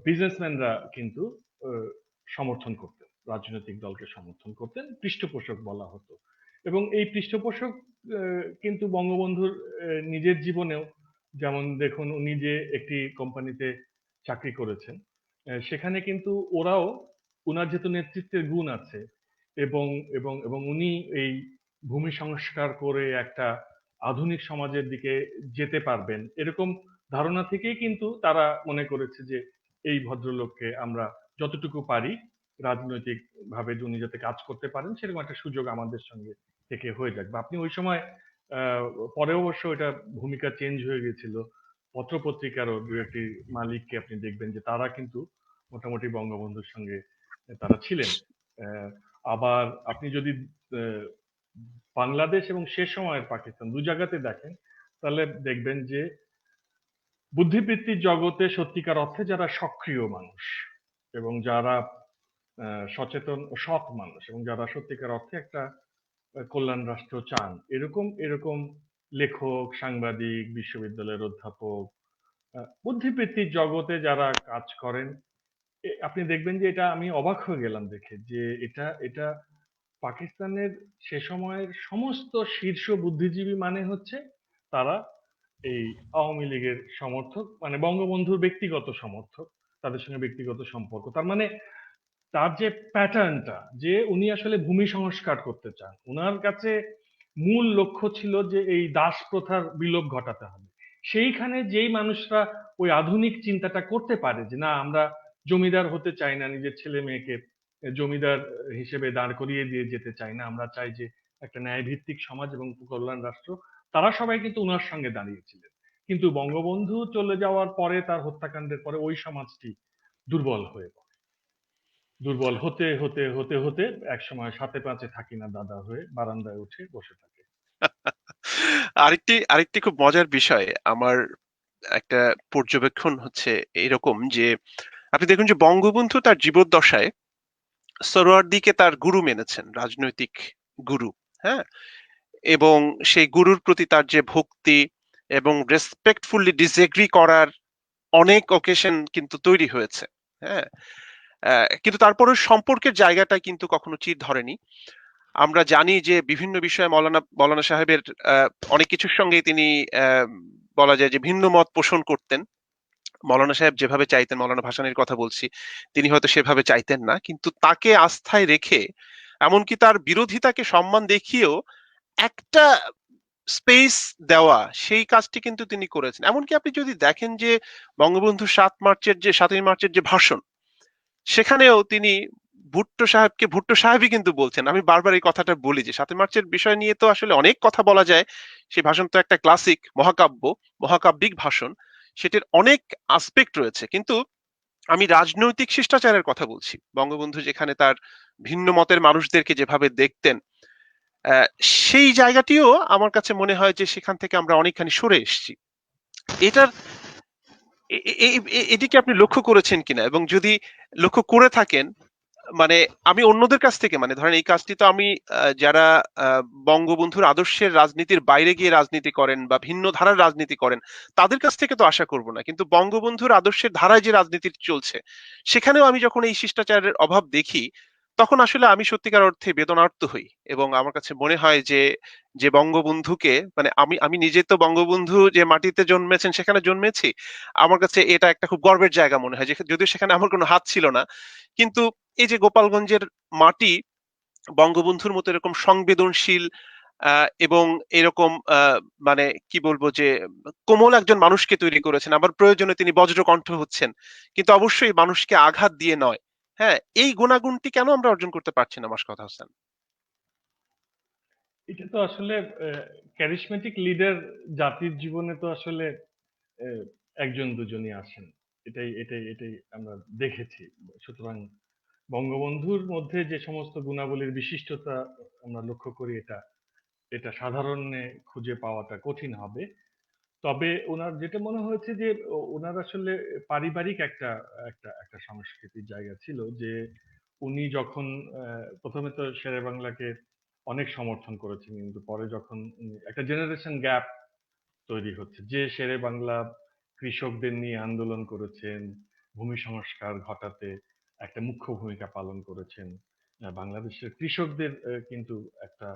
বিজনেসম্যানরা কিন্তু আহ, সমর্থন করতেন, রাজনৈতিক দলকে সমর্থন করতেন, পৃষ্ঠপোষক বলা হতো। এবং এই পৃষ্ঠপোষক কিন্তু বঙ্গবন্ধুর নিজের জীবনেও, যেমন দেখুন উনি যে একটি কোম্পানিতে চাকরি করেছেন, সেখানে কিন্তু ওরাও, উনার যেহেতু নেতৃত্বের গুণ আছে এবং এবং এবং উনি এই ভূমি সংস্কার করে একটা আধুনিক সমাজের দিকে যেতে পারবেন, এরকম ধারণা থেকেই কিন্তু তারা মনে করেছে যে এই ভদ্রলোককে আমরা যতটুকু পারি রাজনৈতিক ভাবে উনি যাতে কাজ করতে পারেন সেরকম একটা সুযোগ আমাদের সঙ্গে থেকে হয়ে যাক। বা আপনি ওই সময় আহ, পরে অবশ্য এটা ভূমিকা চেঞ্জ হয়ে গেছিল, পত্রপত্রিকারও দু একটি মালিককে আপনি দেখবেন যে তারা কিন্তু মোটামুটি বঙ্গবন্ধুর সঙ্গে তারা ছিলেন। আহ, আবার আপনি যদি আহ, বাংলাদেশ এবং সে সময়ের পাকিস্তান দু জায়গাতে দেখেন, তাহলে দেখবেন যে বুদ্ধিবৃত্তির জগতে সত্যিকার অর্থে যারা সক্রিয় মানুষ এবং যারা সচেতন ও সৎ মানুষ এবং যারা সত্যিকার অর্থে একটা কল্যাণ রাষ্ট্র চান, এরকম এরকম লেখক, সাংবাদিক, বিশ্ববিদ্যালয়ের অধ্যাপক, বুদ্ধিবৃত্তির জগতে যারা কাজ করেন, আপনি দেখবেন যে এটা আমি অবাক হয়ে গেলাম দেখে যে এটা এটা পাকিস্তানের সে সময়ের সমস্ত শীর্ষ বুদ্ধিজীবী মানে হচ্ছে তারা এই আওয়ামী লীগের সমর্থক, মানে বঙ্গবন্ধুর ব্যক্তিগত সমর্থক, তাদের সঙ্গে ব্যক্তিগত সম্পর্ক। তার মানে তার যে প্যাটার্নটা, যে উনি আসলে ভূমি সংস্কার করতে চান, উনার কাছে মূল লক্ষ্য ছিল যে এই দাস প্রথার বিলোপ ঘটাতে হবে। সেইখানে যেই মানুষরা ওই আধুনিক চিন্তাটা করতে পারে যে না, আমরা জমিদার হতে চাই না, নিজের ছেলে মেয়েকে জমিদার হিসেবে দাঁড় করিয়ে দিয়ে যেতে চাই না, আমরা চাই যে একটা ন্যায় ভিত্তিক সমাজ এবং কল্যাণ রাষ্ট্র, তারা সবাই কিন্তু উনার সঙ্গে দাঁড়িয়েছিলেন। কিন্তু বঙ্গবন্ধু চলে যাওয়ার পরে, তার হত্যাকাণ্ডের পরে ওই সমাজটি দুর্বল হয়ে পড়ে। দুর্বল হতে হতে হতে হতে একসময় সাথে পাঁচে থাকি না দাদা হয়ে বারান্দায় উঠে বসে থাকে। আরেকটি আরেকটি খুব মজার বিষয় আমার একটা পর্যবেক্ষণ হচ্ছে এরকম যে আপনি দেখুন যে বঙ্গবন্ধু তার জীবদ্দশায় সোহরাওয়ার্দীকে তার গুরু মেনেছেন, রাজনৈতিক গুরু। হ্যাঁ, এবং সেই গুরুর প্রতি তার যে ভক্তি এবং রেসপেক্টফুলি ডিসএগ্রি করার অনেক অকেশন কিন্তু তৈরি হয়েছে। হ্যাঁ, কিন্তু তারপরে সম্পর্কের জায়গাটা কিন্তু কখনো চির ধরেনি। আমরা জানি যে বিভিন্ন বিষয়ে মৌলানা সাহেবের অনেক কিছুর সঙ্গে তিনি আহ, বলা যায় যে ভিন্ন মত পোষণ করতেন। মৌলানা সাহেব যেভাবে চাইতেন, মৌলানা ভাসানীর কথা বলছি, তিনি হয়তো সেভাবে চাইতেন না, কিন্তু তাকে আস্থায় রেখে এমনকি তার বিরোধিতাকে সম্মান দেখিয়েও একটা স্পেস দেওয়া, সেই কাজটি কিন্তু তিনি করেছেন। এমনকি আপনি যদি দেখেন যে বঙ্গবন্ধু 7ই মার্চের যে ভাষণ, সেখানেও তিনি ভুট্টো সাহেবকে ভুট্টো সাহেবই কিন্তু বলছেন। আমি বারবার এই কথাটা বলি যে 7ই মার্চের বিষয় নিয়ে তো আসলে অনেক কথা বলা যায়। সেই ভাষণ তো একটা ক্লাসিক মহাকাব্য, মহাকাব্যিক ভাষণ, সেটির অনেক আসপেক্ট রয়েছে। কিন্তু আমি রাজনৈতিক শিষ্টাচারের কথা বলছি। বঙ্গবন্ধু যেখানে তার ভিন্ন মতের মানুষদেরকে যেভাবে দেখতেন, আহ, সেই জায়গাটিও আমার কাছে মনে হয় যে সেখান থেকে আমরা অনেকখানি সরে এসেছি। এটার এটিকে আপনি লক্ষ্য করেছেন কিনা, এবং যদি লক্ষ্য করে থাকেন, মানে আমি অন্যদের কাছ থেকে, মানে ধরেন এই কাজটি তো আমি যারা বঙ্গবন্ধুর আদর্শের রাজনীতির বাইরে গিয়ে রাজনীতি করেন বা ভিন্ন ধারার রাজনীতি করেন, তাদের কাছ থেকে তো আশা করব না, কিন্তু বঙ্গবন্ধুর আদর্শের ধারায় যে রাজনীতি চলছে, সেখানেও আমি যখন এই শিষ্টাচারের অভাব দেখি, তখন আসলে আমি সত্যিকার অর্থে বেদনার্ত হই। এবং আমার কাছে মনে হয় যে যে বঙ্গবন্ধুকে, মানে আমি আমি নিজে তো বঙ্গবন্ধু যে মাটিতে জন্মেছেন সেখানে জন্মেছি, আমার কাছে এটা একটা খুব গর্বের জায়গা মনে হয়, যে যদিও সেখানে আমার কোনো হাত ছিল না, কিন্তু এই যে গোপালগঞ্জের মাটি বঙ্গবন্ধুর মতো এরকম সংবেদনশীল এবং এরকম মানে কি বলবো যে কোমল একজন মানুষকে তৈরি করেছেন, আবার প্রয়োজনে তিনি বজ্রকণ্ঠ হচ্ছেন, কিন্তু অবশ্যই মানুষকে আঘাত দিয়ে নয়। হ্যাঁ, এই গুণাগুণটি কেন আমরা অর্জন করতে পারছি না, মাসকাত হোসেন? এটা তো আসলে ক্যারিসমেটিক লিডার জাতির জীবনে তো আসলে আহ, একজন দুজনই আসেন। এটাই আমরা দেখেছি। সুতরাং বঙ্গবন্ধুর মধ্যে যে সমস্ত গুণাবলীর বিশিষ্টতা আমরা লক্ষ্য করি, এটা এটা সাধারণে খুঁজে পাওয়াটা কঠিন হবে। তবে ওনার যেটা মনে হয়েছে যে ওনার আসলে পারিবারিক একটা একটা একটা সংস্কৃতির জায়গা ছিল, যে উনি যখন প্রথমে তো শেরে বাংলাকে অনেক সমর্থন করেছেন, কিন্তু পরে যখন একটা জেনারেশন গ্যাপ তৈরি হচ্ছে, যে শেরে বাংলা কৃষকদের নিয়ে আন্দোলন করেছেন, ভূমি সংস্কার ঘটাতে একটা মুখ্য ভূমিকা পালন করেছেন, বাংলাদেশের কৃষকদের কিন্তু একটা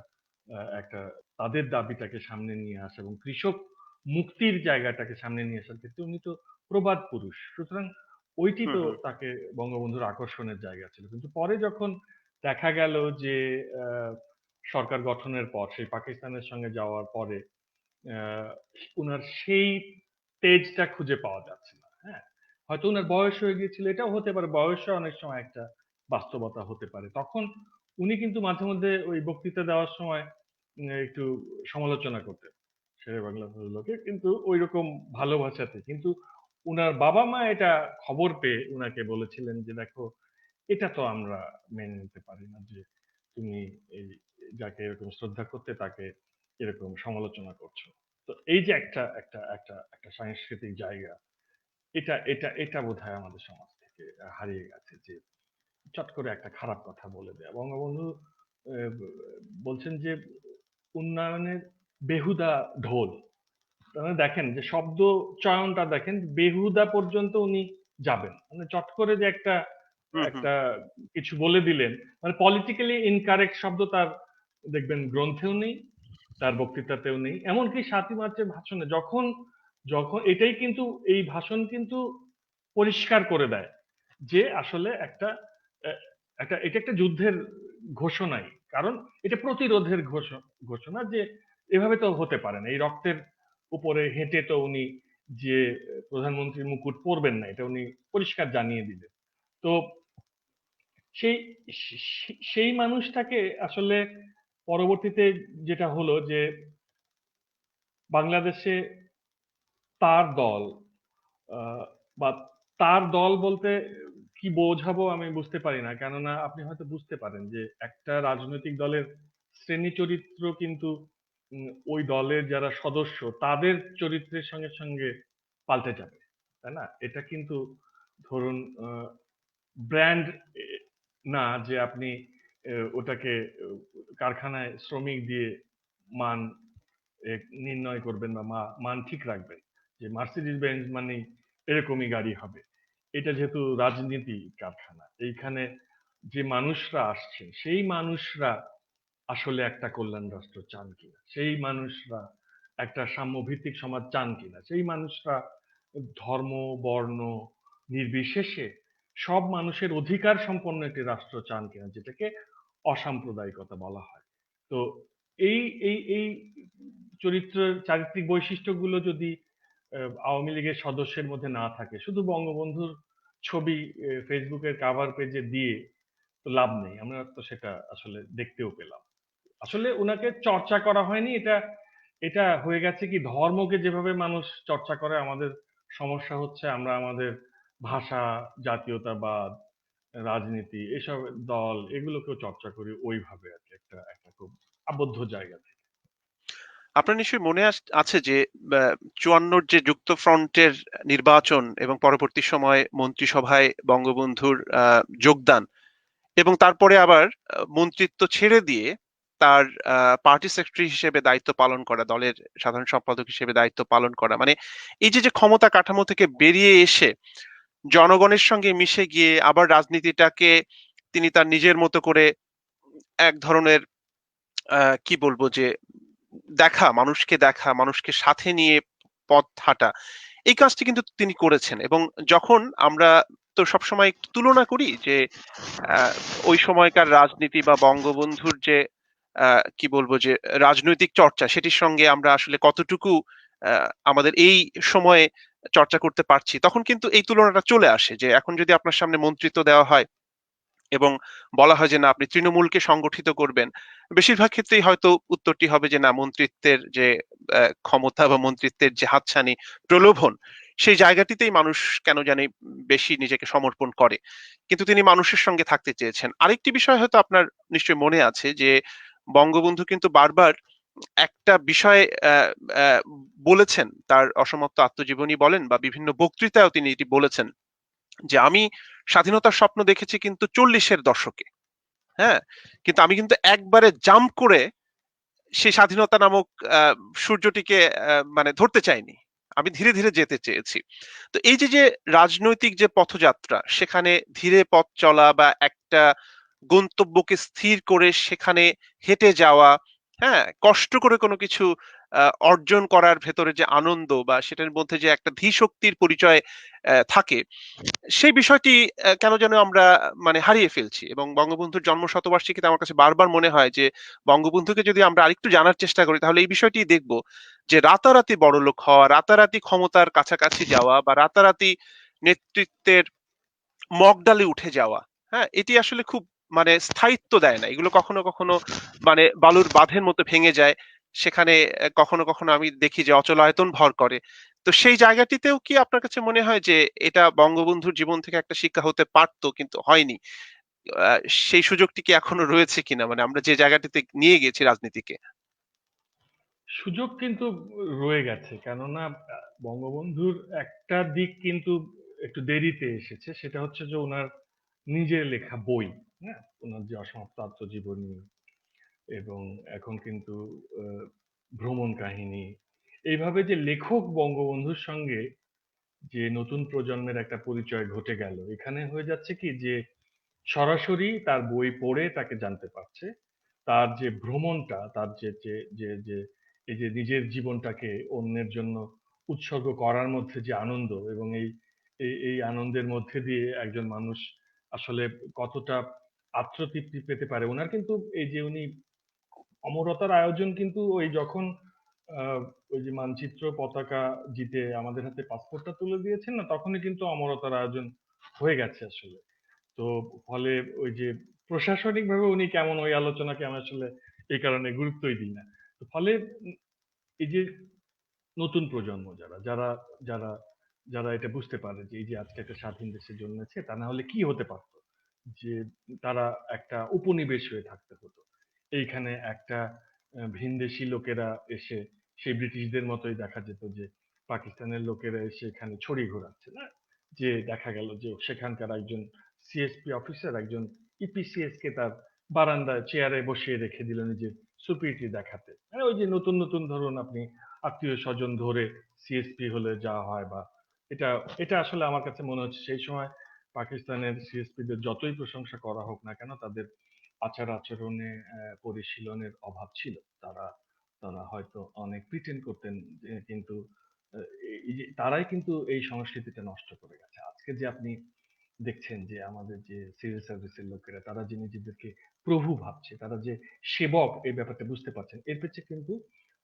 একটা তাদের দাবিটাকে সামনে নিয়ে আসা এবং কৃষক মুক্তির জায়গাটাকে সামনে নিয়ে আসার ক্ষেত্রে উনি তো প্রবাদ পুরুষ। সুতরাং ওইটি হুম তো হুম তাকে বঙ্গবন্ধুর আকর্ষণের জায়গা ছিল। কিন্তু পরে যখন দেখা গেল যে আহ, সরকার গঠনের পর, সেই পাকিস্তানের সঙ্গে যাওয়ার পরে আহ, উনার সেই তেজটা খুঁজে পাওয়া যাচ্ছে না। হ্যাঁ, হয়তো উনার বয়স হয়ে গিয়েছিল, এটাও হতে পারে, বয়সও অনেক সময় একটা বাস্তবতা হতে পারে। তখন উনি কিন্তু মাঝে মধ্যে ওই বক্তৃতা দেওয়ার সময় একটু সমালোচনা করতেন শেরে বাংলা লোকে, কিন্তু ওই রকম ভালোবাসাতে। কিন্তু উনার বাবা মা এটা খবর পেয়ে উনাকে বলেছিলেন যে দেখো, এটা তো আমরা মেনে নিতে পারি না যে তুমি এই যাকে এরকম শ্রদ্ধা করতে তাকে এরকম সমালোচনা করছো। তো এই যে একটা একটা একটা একটা সাংস্কৃতিক জায়গা, এটা এটা এটা বোধহয় আমাদের সমাজ থেকে হারিয়ে গেছে, যে চট করে একটা খারাপ কথা বলে দেয়া। বঙ্গবন্ধু আহ, বলছেন যে উন্নয়নের বেহুদা ঢোল। মানে দেখেন যে শব্দ চয়নটা দেখেন, বেহুদা পর্যন্ত উনি যাবেন, মানে চট করে যে একটা হুম হুম একটা কিছু বলে দিলেন, মানে পলিটিক্যালি ইনকারেক্ট শব্দ তার দেখবেন গ্রন্থেও নেই, তার বক্তৃতাতেও নেই, এমনকি ৭ই মার্চের ভাষণে যখন যখন এটাই কিন্তু, এই ভাষণ কিন্তু পরিষ্কার করে দেয় যে আসলে একটা আহ, একটা এটা একটা যুদ্ধের ঘোষণাই, কারণ এটা প্রতিরোধের ঘোষণা যে এভাবে তো হতে পারে না, এই রক্তের উপরে হেঁটে তো উনি যে প্রধানমন্ত্রীর মুকুট পরবেন না, এটা উনি পরিষ্কার জানিয়ে দিলেন। তো সেই সেই মানুষটাকে আসলে পরবর্তীতে যেটা হলো যে বাংলাদেশে তার দল, আহ, বা তার দল বলতে কি বোঝাবো আমি বুঝতে পারি না, কেননা আপনি হয়তো বুঝতে পারেন যে একটা রাজনৈতিক দলের শ্রেণী চরিত্র কিন্তু ওই দলের যারা সদস্য তাদের চরিত্রের সঙ্গে সঙ্গে পাল্টে যাবে, তাই না? এটা কিন্তু ধরুন ব্র্যান্ড না যে আপনি ওটাকে কারখানায় শ্রমিক দিয়ে মান নির্ণয় করবেন বা মান ঠিক রাখবেন, যে মার্সিডিজ বেঞ্জ মানে এরকমই গাড়ি হবে। এটা যেহেতু রাজনীতি কারখানা, এইখানে যে মানুষরা আসছেন সেই মানুষরা আসলে একটা কল্যাণ রাষ্ট্র চান কিনা, সেই মানুষরা একটা সাম্যভিত্তিক সমাজ চান কিনা, সেই মানুষরা ধর্ম বর্ণ নির্বিশেষে সব মানুষের অধিকার সম্পন্ন একটি রাষ্ট্র চান কিনা, যেটাকে অসাম্প্রদায়িকতা বলা হয়। তো এই এই চারিত্রিক বৈশিষ্ট্যগুলো যদি আওয়ামী লীগের সদস্যের মধ্যে না থাকে, শুধু বঙ্গবন্ধুর ছবি ফেসবুকের কাভার পেজে দিয়ে তো লাভ নেই, আমরা তো সেটা আসলে দেখতেও পেলাম। আসলে উনাকে চর্চা করা হয়নি, এটা এটা হয়ে গেছে কি, ধর্মকে যেভাবে মানুষ চর্চা করে আমাদের সমস্যা হচ্ছে আমরা আমাদের ভাষা, জাতীয়তাবাদ, রাজনীতি, এসব দল এগুলোকেও চর্চা করি ওইভাবে আর কি, একটা একটা খুব আবদ্ধ জায়গা থেকে। আপনার নিশ্চয়ই মনে আছে যে ৫৪ যে যুক্ত ফ্রন্টের নির্বাচন এবং পরবর্তী সময়ে মন্ত্রিসভায় বঙ্গবন্ধুর যোগদান এবং তারপরে আবার মন্ত্রিত্ব ছেড়ে দিয়ে তার পার্টি সেক্রেটারি হিসেবে দায়িত্ব পালন করা, দলের সাধারণ সম্পাদক হিসেবে দায়িত্ব পালন করা, মানে এই যে যে ক্ষমতা কাঠামো থেকে বেরিয়ে এসে জনগণের সঙ্গে মিশে গিয়ে আবার রাজনীতিটাকে তিনি তার নিজের মতো করে এক ধরনের কি বলবো যে মানুষকে দেখা, মানুষকে সাথে নিয়ে পথ হাঁটা, এই কাজটি কিন্তু তিনি করেছেন। এবং যখন আমরা তো সবসময় একটু তুলনা করি যে আহ, ওই সময়কার রাজনীতি বা বঙ্গবন্ধুর যে কি বলবো যে রাজনৈতিক চর্চা, সেটির সঙ্গে আমরা আসলে কতটুকু আমাদের এই সময়ে চর্চা করতে পারছি, তখন কিন্তু এই তুলনাটা চলে আসে যে এখন যদি আপনার সামনে মন্ত্রিত্ব দেওয়া হয় এবং বলা হয় যে না আপনি তৃণমূলকে সংগঠিত করবেন, বেশিরভাগ ক্ষেত্রেই হয়তো উত্তরটি হবে যে না, মন্ত্রিত্বের যে ক্ষমতা বা মন্ত্রিত্বের যে হাতছানি, প্রলোভন, সেই জায়গাটিতেই মানুষ কেন জানি বেশি নিজেকে সমর্পণ করে। কিন্তু তিনি মানুষের সঙ্গে থাকতে চেয়েছেন। আরেকটি বিষয় হয়তো আপনার নিশ্চয়ই মনে আছে যে বঙ্গবন্ধু কিন্তু বারবার একটা বিষয়ে আহ, আহ, বলেছেন, তার অসমাপ্ত আত্মজীবনী বলেন বা বিভিন্ন বক্তৃতায়ও তিনি এটি বলেছেন যে আমি স্বাধীনতার স্বপ্ন দেখেছি কিন্তু 40-এর দশকে। হ্যাঁ? কিন্তু আমি কিন্তু একবারে জাম্প করে সেই স্বাধীনতা নামক আ সূর্যটিকে মানে ধরতে চাইনি। আমি ধীরে, ধীরে যেতে চেয়েছি। তো এই যে, যে রাজনৈতিক যে পথযাত্রা, সেখানে ধীরে পথ চলা বা একটা গন্তব্যকে স্থির করে সেখানে হেঁটে যাওয়া, হ্যাঁ? কষ্ট করে কোনো কিছু অর্জন করার ভেতরে যে আনন্দ বা সেটার মধ্যে যে একটা ধীশক্তির পরিচয় থাকে, সেই বিষয়টি কেন যেন আমরা মানে হারিয়ে ফেলছি এবং বঙ্গবন্ধুর জন্ম শতবার্ষিকীতে আমার কাছে বারবার মনে হয় যে বঙ্গবন্ধুকে যদি আমরা আরেকটু জানার চেষ্টা করি তাহলে এই বিষয়টি দেখব যে রাতারাতি বড়লোক হওয়া, রাতারাতি ক্ষমতার কাছাকাছি যাওয়া বা রাতারাতি নেতৃত্বের মগডালে উঠে যাওয়া, হ্যাঁ? এটি আসলে খুব মানে স্থায়িত্ব দেয় না। এগুলো কখনো, কখনো মানে বালুর বাঁধের মতো ভেঙে যায়। সেখানে কখনো, কখনো আমি দেখি যে অচলায়তন ভর করে। তো সেই জায়গাটিতেও কি আপনার কাছে মনে হয় যে এটা বঙ্গবন্ধুর জীবন থেকে একটা শিক্ষা হতে পারত কিন্তু হয়নি? আ সেই সুযোগটি কি এখনো রয়েছে কিনা? মানে আমরা যে জায়গাটিতে নিয়ে গেছি রাজনীতিকে। সুযোগ কিন্তু রয়ে গেছে। কেননা বঙ্গবন্ধুর একটা দিক কিন্তু একটু দেরিতে এসেছে। সেটা হচ্ছে যে উনার নিজের লেখা বই, হ্যাঁ? উনার যে অসমাপ্ত আত্মজীবনী এবং এখন কিন্তু আ ভ্রমণ কাহিনী। এইভাবে যে লেখক বঙ্গবন্ধুর সঙ্গে যে নতুন প্রজন্মের একটা পরিচয় ঘটে গেল, এখানে হয়ে যাচ্ছে কি যে সরাসরি তার বই পড়ে তাকে জানতে পারছে। তার যে ভ্রমণটা, তার যে এই যে নিজের জীবনটাকে অন্যের জন্য উৎসর্গ করার মধ্যে যে আনন্দ এবং এই আনন্দের মধ্যে দিয়ে একজন মানুষ আসলে কতটা আত্মতৃপ্তি পেতে পারে। উনার কিন্তু এই যে উনি অমরতার আয়োজন কিন্তু ওই যখন আহ, ওই যে মানচিত্র পতাকা জিতে আমাদের হাতে পাসপোর্টটা তুলে দিয়েছেন না, তখনই কিন্তু অমরতার আয়োজন হয়ে গেছে আসলে। তো ফলে ওই যে প্রশাসনিক ভাবে উনি কেমন, ওই আলোচনাকে আমি আসলে এই কারণে গুরুত্বই দিই না। তো ফলে এই যে নতুন প্রজন্ম যারা যারা যারা এটা বুঝতে পারে যে এই যে আজকে একটা স্বাধীন দেশে জন্মেছে, তা না হলে কি হতে পারতো, যে তারা একটা উপনিবেশ হয়ে থাকতে হতো। এইখানে একটা ভিনদেশী লোকেরা এসে সেই ব্রিটিশদের মতোই দেখা যেত যে পাকিস্তানের লোকেরা এসে এখানে ছড়ি ঘোরাচ্ছে না, যে দেখা গেল যে সেখানকার একজন সিএসপি অফিসার একজন ইপিসিএস কে তার বারান্দায় চেয়ারে বসিয়ে রেখে দিল নিজের সুপিরিটি দেখাতে। মানে ওই যে নতুন নতুন ধরুন আপনি আত্মীয় স্বজন ধরে সিএসপি হলে যা হয়, বা এটা এটা আসলে আমার কাছে মনে হচ্ছে সেই সময় পাকিস্তানের সিএসপি দের যতই প্রশংসা করা হোক না কেন, তাদের আচার আচরণে পরিশীলনের অভাব ছিল। তারা তারা হয়তো অনেক প্রিটেন্ড করতেন কিন্তু এই যে তারাই কিন্তু এই সংস্কৃতিটা নষ্ট করে গেছে। আজকে যে আপনি দেখছেন যে আমাদের যে সিভিল সার্ভিসের লোকেরা তারা যে নিজেদেরকে প্রভু ভাবছে, তারা যে সেবক, এই ব্যাপারটা বুঝতে পারছেন। এর পেছনে কিন্তু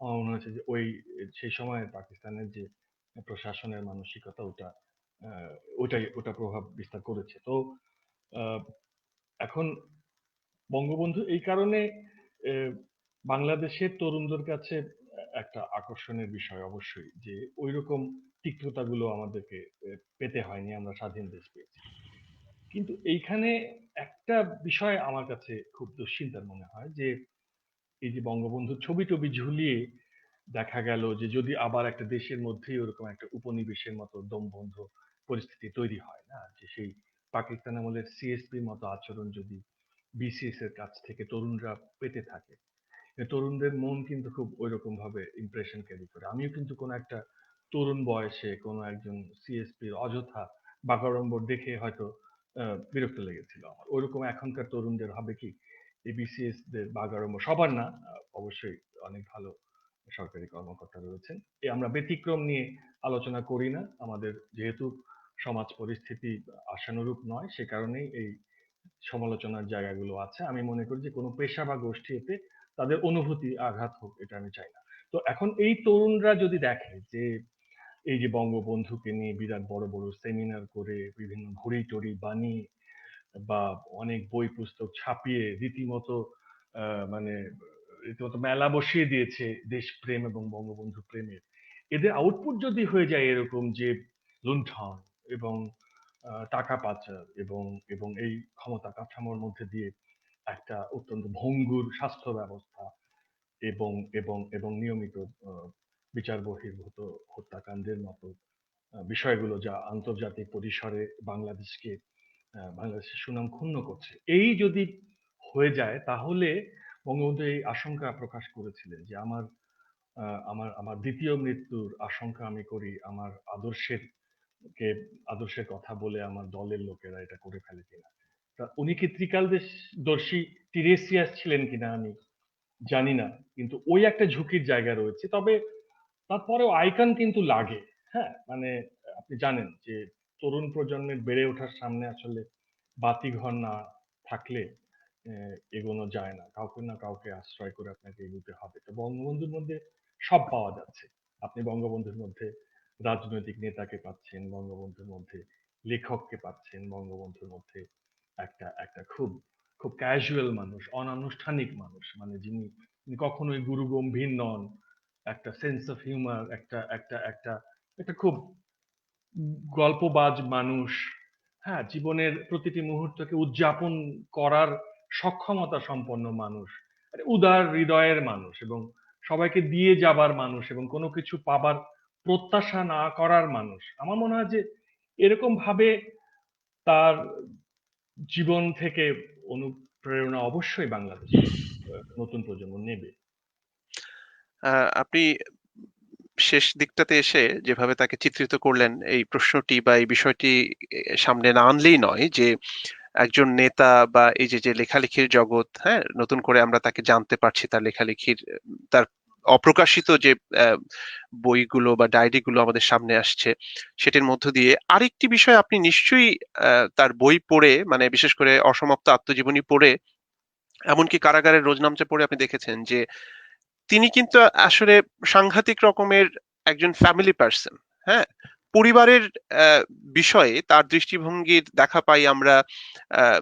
আমার মনে হচ্ছে যে ওই সেই সময়ের পাকিস্তানের যে প্রশাসনের মানসিকতা, ওটা আহ, ওটা প্রভাব বিস্তার করেছে। তো আহ, এখন বঙ্গবন্ধু এই কারণে আহ, বাংলাদেশের তরুণদের কাছে একটা আকর্ষণের বিষয় অবশ্যই, যে ওইরকম তিক্ততাগুলো আমাদেরকে পেতে হয়নি, আমরা স্বাধীন দেশ পেয়েছি। কিন্তু এইখানে একটা বিষয় আমার কাছে খুব দুশ্চিন্তার মনে হয়, যে এই যে বঙ্গবন্ধুর ছবি টবি ঝুলিয়ে দেখা গেল যে যদি আবার একটা দেশের মধ্যেই ওরকম একটা উপনিবেশের মতো দমবন্ধ পরিস্থিতি তৈরি হয় না, যে সেই পাকিস্তান আমলের সিএসপির মতো আচরণ যদি বিসিএস এর কাছ থেকে তরুণরা পেতে থাকে, তরুণদের মন কিন্তু খুব ওইরকম ভাবে ইমপ্রেশন ক্যারি করে। আমিও কিন্তু কোনো একটা তরুণ বয়সে কোনো একজন সিএসপির অযথা বাগাড়ম্বর দেখে হয়তো বিরক্ত লেগেছিল আমার। ওইরকম এখনকার তরুণদের হবে কি, এই বিসিএস দের বাগাড়ম্বর সবার না, অবশ্যই অনেক ভালো সরকারি কর্মকর্তা রয়েছেন, এই আমরা ব্যতিক্রম নিয়ে আলোচনা করি না। আমাদের যেহেতু সমাজ পরিস্থিতি আশানুরূপ নয়, সে কারণেই এই সমালোচনার জায়গাগুলো আছে। আমি মনে করি যে কোনো পেশা বা গোষ্ঠী এতে তাদের অনুভূতি আঘাত হোক, এটা আমি চাই না। তো এখন এই তরুণরা যদি দেখে যে এই যে বঙ্গবন্ধুকে নিয়ে বিরাট বড় বড় সেমিনার করে বিভিন্ন ঘড়ি টড়ি বানিয়ে বা অনেক বই পুস্তক ছাপিয়ে রীতিমতো মানে রীতিমতো মেলা বসিয়ে দিয়েছে দেশপ্রেম এবং বঙ্গবন্ধু প্রেমের, এদের আউটপুট যদি হয়ে যায় এরকম যে লুণ্ঠন এবং টাকা পাচার এবং এবং এই ক্ষমতা কাঠামোর মধ্যে দিয়ে একটা অত্যন্ত ভঙ্গুর স্বাস্থ্য ব্যবস্থা এবং এবং এবং নিয়মিত বিচার বহির্ভূত হত্যাকাণ্ডের মতো বিষয়গুলো যা আন্তর্জাতিক পরিসরে বাংলাদেশকে বাংলাদেশের সুনাম ক্ষুণ্ণ করছে। এই যদি হয়ে যায় তাহলে বঙ্গবন্ধু এই আশঙ্কা প্রকাশ করেছিলেন যে আমার দ্বিতীয় মৃত্যুর আশঙ্কা আমি করি আমার কে আদর্শের কথা বলে আমার দলের লোকেরা এটা করে ফেলে কিনা। তা উনি কি ত্রিকালদর্শী টিরেসিয়াস ছিলেন কিনা আমি জানি না, কিন্তু ওই একটা ঝুঁকির জায়গা রয়েছে। তবে তারপরেও আইকন কিন্তু লাগে। হ্যাঁ, মানে আপনি জানেন যে তরুণ প্রজন্মের বেড়ে ওঠার সামনে আসলে বাতিঘর না থাকলে এগোনো যায় না, কাউকে না কাউকে আশ্রয় করে আপনাকে এগোতে হবে। তো বঙ্গবন্ধুর মধ্যে সব পাওয়া যাচ্ছে। আপনি বঙ্গবন্ধুর মধ্যে রাজনৈতিক নেতাকে পাচ্ছেন, বঙ্গবন্ধুর মধ্যে লেখককে পাচ্ছেন, বঙ্গবন্ধুর মধ্যে একটা একটা খুব খুব ক্যাজুয়াল মানুষ, অনানুষ্ঠানিক মানুষ, মানে যিনি যিনি কখনোই গুরু গম্ভীর নন, একটা সেন্স অফ হিউমার, একটা খুব গল্পবাজ মানুষ। হ্যাঁ, জীবনের প্রতিটি মুহূর্তকে উদযাপন করার সক্ষমতা সম্পন্ন মানুষ, একটা উদার হৃদয়ের মানুষ এবং সবাইকে দিয়ে যাবার মানুষ এবং কোনো কিছু পাবার প্রত্যাশা না করার মানুষ। আমার মনে হয় যে এরকম ভাবে তার জীবন থেকে অনুপ্রেরণা অবশ্যই বাংলাদেশের নতুন প্রজন্ম নেবে। আপনি শেষ দিকটাতে এসে যেভাবে তাকে চিত্রিত করলেন, এই প্রশ্নটি বা এই বিষয়টি সামনে না আনলেই নয় যে একজন নেতা বা এই যে যে লেখালেখির জগৎ, হ্যাঁ, নতুন করে আমরা তাকে জানতে পারছি তার লেখালেখির, তার অপ্রকাশিত যে আহ, বইগুলো বা ডায়েরিগুলো আমাদের সামনে আসছে, সেটির মধ্য দিয়ে আরেকটি বিষয় আপনি নিশ্চয়ই তার বই পড়ে, মানে বিশেষ করে অসমাপ্ত আত্মজীবনী পড়ে, এমনকি কারাগারের রোজনামচা পড়ে আপনি দেখেছেন যে তিনি কিন্তু আসলে সাংঘাতিক রকমের একজন ফ্যামিলি পার্সন। হ্যাঁ, পরিবারের আহ, বিষয়ে তার দৃষ্টিভঙ্গির দেখা পাই আমরা আহ,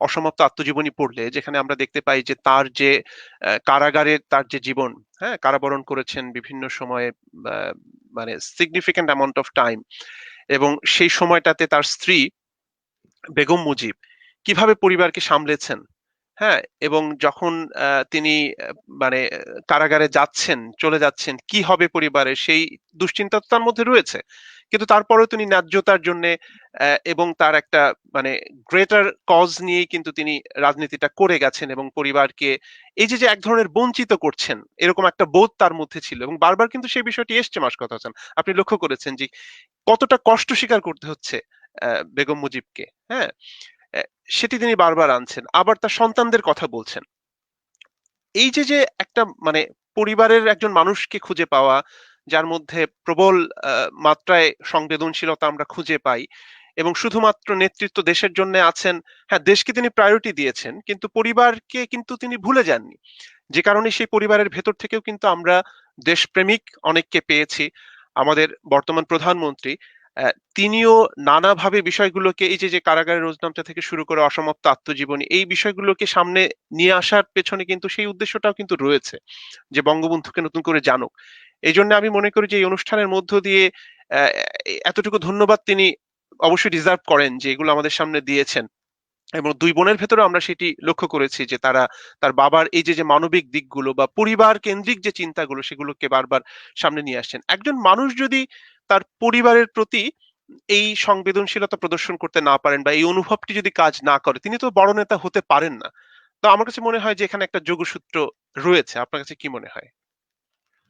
অসমাপ্ত আত্মজীবনী পড়লে, যেখানে আমরা দেখতে পাই যে তার যে কারাগারের তার যে জীবন, হ্যাঁ, কারাবরণ করেছেন বিভিন্ন সময়ে, আহ, মানে সিগনিফিক্যান্ট অ্যামাউন্ট অফ টাইম, এবং সেই সময়টাতে তার স্ত্রী বেগম মুজিব কিভাবে পরিবারকে সামলেছেন। হ্যাঁ, এবং যখন তিনি মানে কারাগারে যাচ্ছেন, চলে যাচ্ছেন, কি হবে পরিবারের, সেই দুশ্চিন্তা তো তার মধ্যে রয়েছে। কিন্তু তারপরেও তিনি ন্যায্যতার জন্য এবং তার একটা মানে গ্রেটার কজ নিয়েই কিন্তু তিনি রাজনীতিটা করে গেছেন, এবং পরিবারকে এই যে যে এক ধরনের বঞ্চিত করছেন, এরকম একটা বোধ তার মধ্যে ছিল, এবং বারবার কিন্তু সেই বিষয়টি এসছে মাসকাত হাসান। আপনি লক্ষ্য করেছেন যে কতটা কষ্ট স্বীকার করতে হচ্ছে বেগম মুজিবকে। হ্যাঁ, আহ, সেটি তিনি বারবার আনছেন, আবার তার সন্তানদের কথা বলছেন। এই যে যে একটা মানে পরিবারের একজন মানুষকে খুঁজে পাওয়া, যার মধ্যে প্রবল মাত্রায় সংবেদনশীলতা আমরা খুঁজে পাই, এবং শুধুমাত্র নেতৃত্ব দেশের জন্য আছেন। হ্যাঁ, দেশকে তিনি প্রায়োরিটি দিয়েছেন, কিন্তু পরিবারকে কিন্তু তিনি ভুলে যাননি। যে কারণে সেই পরিবারের ভেতর থেকেও কিন্তু আমরা দেশপ্রেমিক অনেককে পেয়েছি। আমাদের বর্তমান প্রধানমন্ত্রী তিনিও নানাভাবে বিষয়গুলোকে, এই যে যে কারাগারের রোজনামচা থেকে শুরু করে অসমাপ্ত আত্মজীবনী, এই বিষয়গুলোকে সামনে নিয়ে আসার পেছনে কিন্তু সেই উদ্দেশ্যটাও কিন্তু রয়েছে, যে বঙ্গবন্ধুকে নতুন করে জানুক। এই জন্য আমি মনে করি যে এই অনুষ্ঠানের মধ্য দিয়ে আহ, এতটুকু ধন্যবাদ তিনি অবশ্যই ডিজার্ভ করেন, যে এগুলো আমাদের সামনে দিয়েছেন। এবং দুই বোনের ভেতরে আমরা সেটি লক্ষ্য করেছি যে তারা তার বাবার এই যে যে মানবিক দিকগুলো বা পরিবার কেন্দ্রিক যে চিন্তাগুলো, সেগুলোকে বারবার সামনে নিয়ে আসছেন। একজন মানুষ যদি তার পরিবারের প্রতি এই সংবেদনশীলতা প্রদর্শন করতে না পারেন, বা এই অনুভবটি যদি কাজ না করে, তিনি তো বড় নেতা হতে পারেন না। তো আমার কাছে মনে হয় যে এখানে একটা যোগসূত্র রয়েছে। আপনার কাছে কি মনে হয়?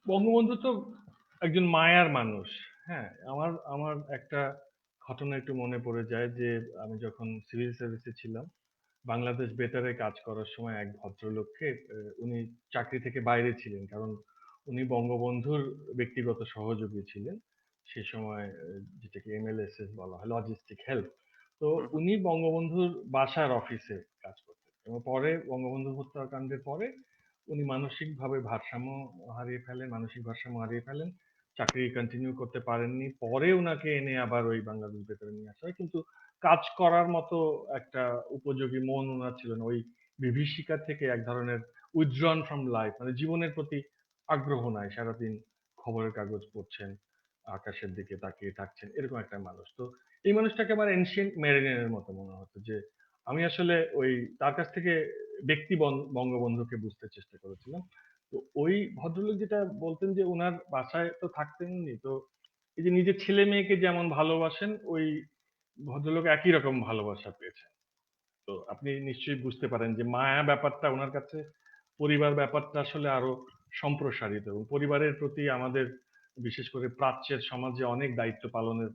বঙ্গবন্ধু তো একজন মায়ার মানুষ। হ্যাঁ, আমার আমার একটা ঘটনা একটু মনে পড়ে যায় যে আমি যখন সিভিল সার্ভিসে ছিলাম, বাংলাদেশ বেতারে কাজ করার সময় এক ভদ্রলোককে, উনি চাকরি থেকে বাইরে ছিলেন কারণ উনি বঙ্গবন্ধুর ব্যক্তিগত সহযোগী ছিলেন সে সময়, যেটাকে এমএলএসএস বলা হয়, লজিস্টিক হেল্প। তো হুম, হুম, উনি বঙ্গবন্ধুর বাসার অফিসে কাজ করতেন এবং পরে বঙ্গবন্ধু হত্যাকাণ্ডের পরে উনি মানসিক ভারসাম্য হারিয়ে ফেলেন, চাকরি কন্টিনিউ করতে পারেননি। পরে উনাকে এনে আবার ওই বাংলাদেশ বেতারে নিয়ে আসা হয়, কিন্তু কাজ করার মতো একটা উপযোগী মন উনার ছিল না। ওই বিভীষিকা থেকে এক ধরনের উইথড্রন ফ্রম লাইফ, মানে জীবনের প্রতি আগ্রহ নাই, সারাদিন খবরের কাগজ পড়ছেন, আকাশের দিকে তাকিয়ে থাকছেন, এরকম একটা মানুষ। তো এই মানুষটাকে আমার এনশিয়েন্ট মেরিনের মতো মনে হতো, যে আমি আসলে ওই তার কাছ থেকে বঙ্গবন্ধুকে বুঝতে চেষ্টা করেছিলাম। তো ওই ভদ্রলোক যেটা বলতেন যে উনার বাসায় তো থাকতেনই, তো এই যে নিজের ছেলে মেয়েকে যেমন ভালোবাসেন, ওই ভদ্রলোক একই রকম ভালোবাসা পেয়েছেন। তো আপনি নিশ্চয়ই বুঝতে পারেন যে মায়া ব্যাপারটা উনার কাছে, পরিবার ব্যাপারটা আসলে আরো সম্প্রসারিত, এবং পরিবারের প্রতি আমাদের বিশেষ করে প্রাচ্যের সমাজে অনেক দায়িত্ব পালনের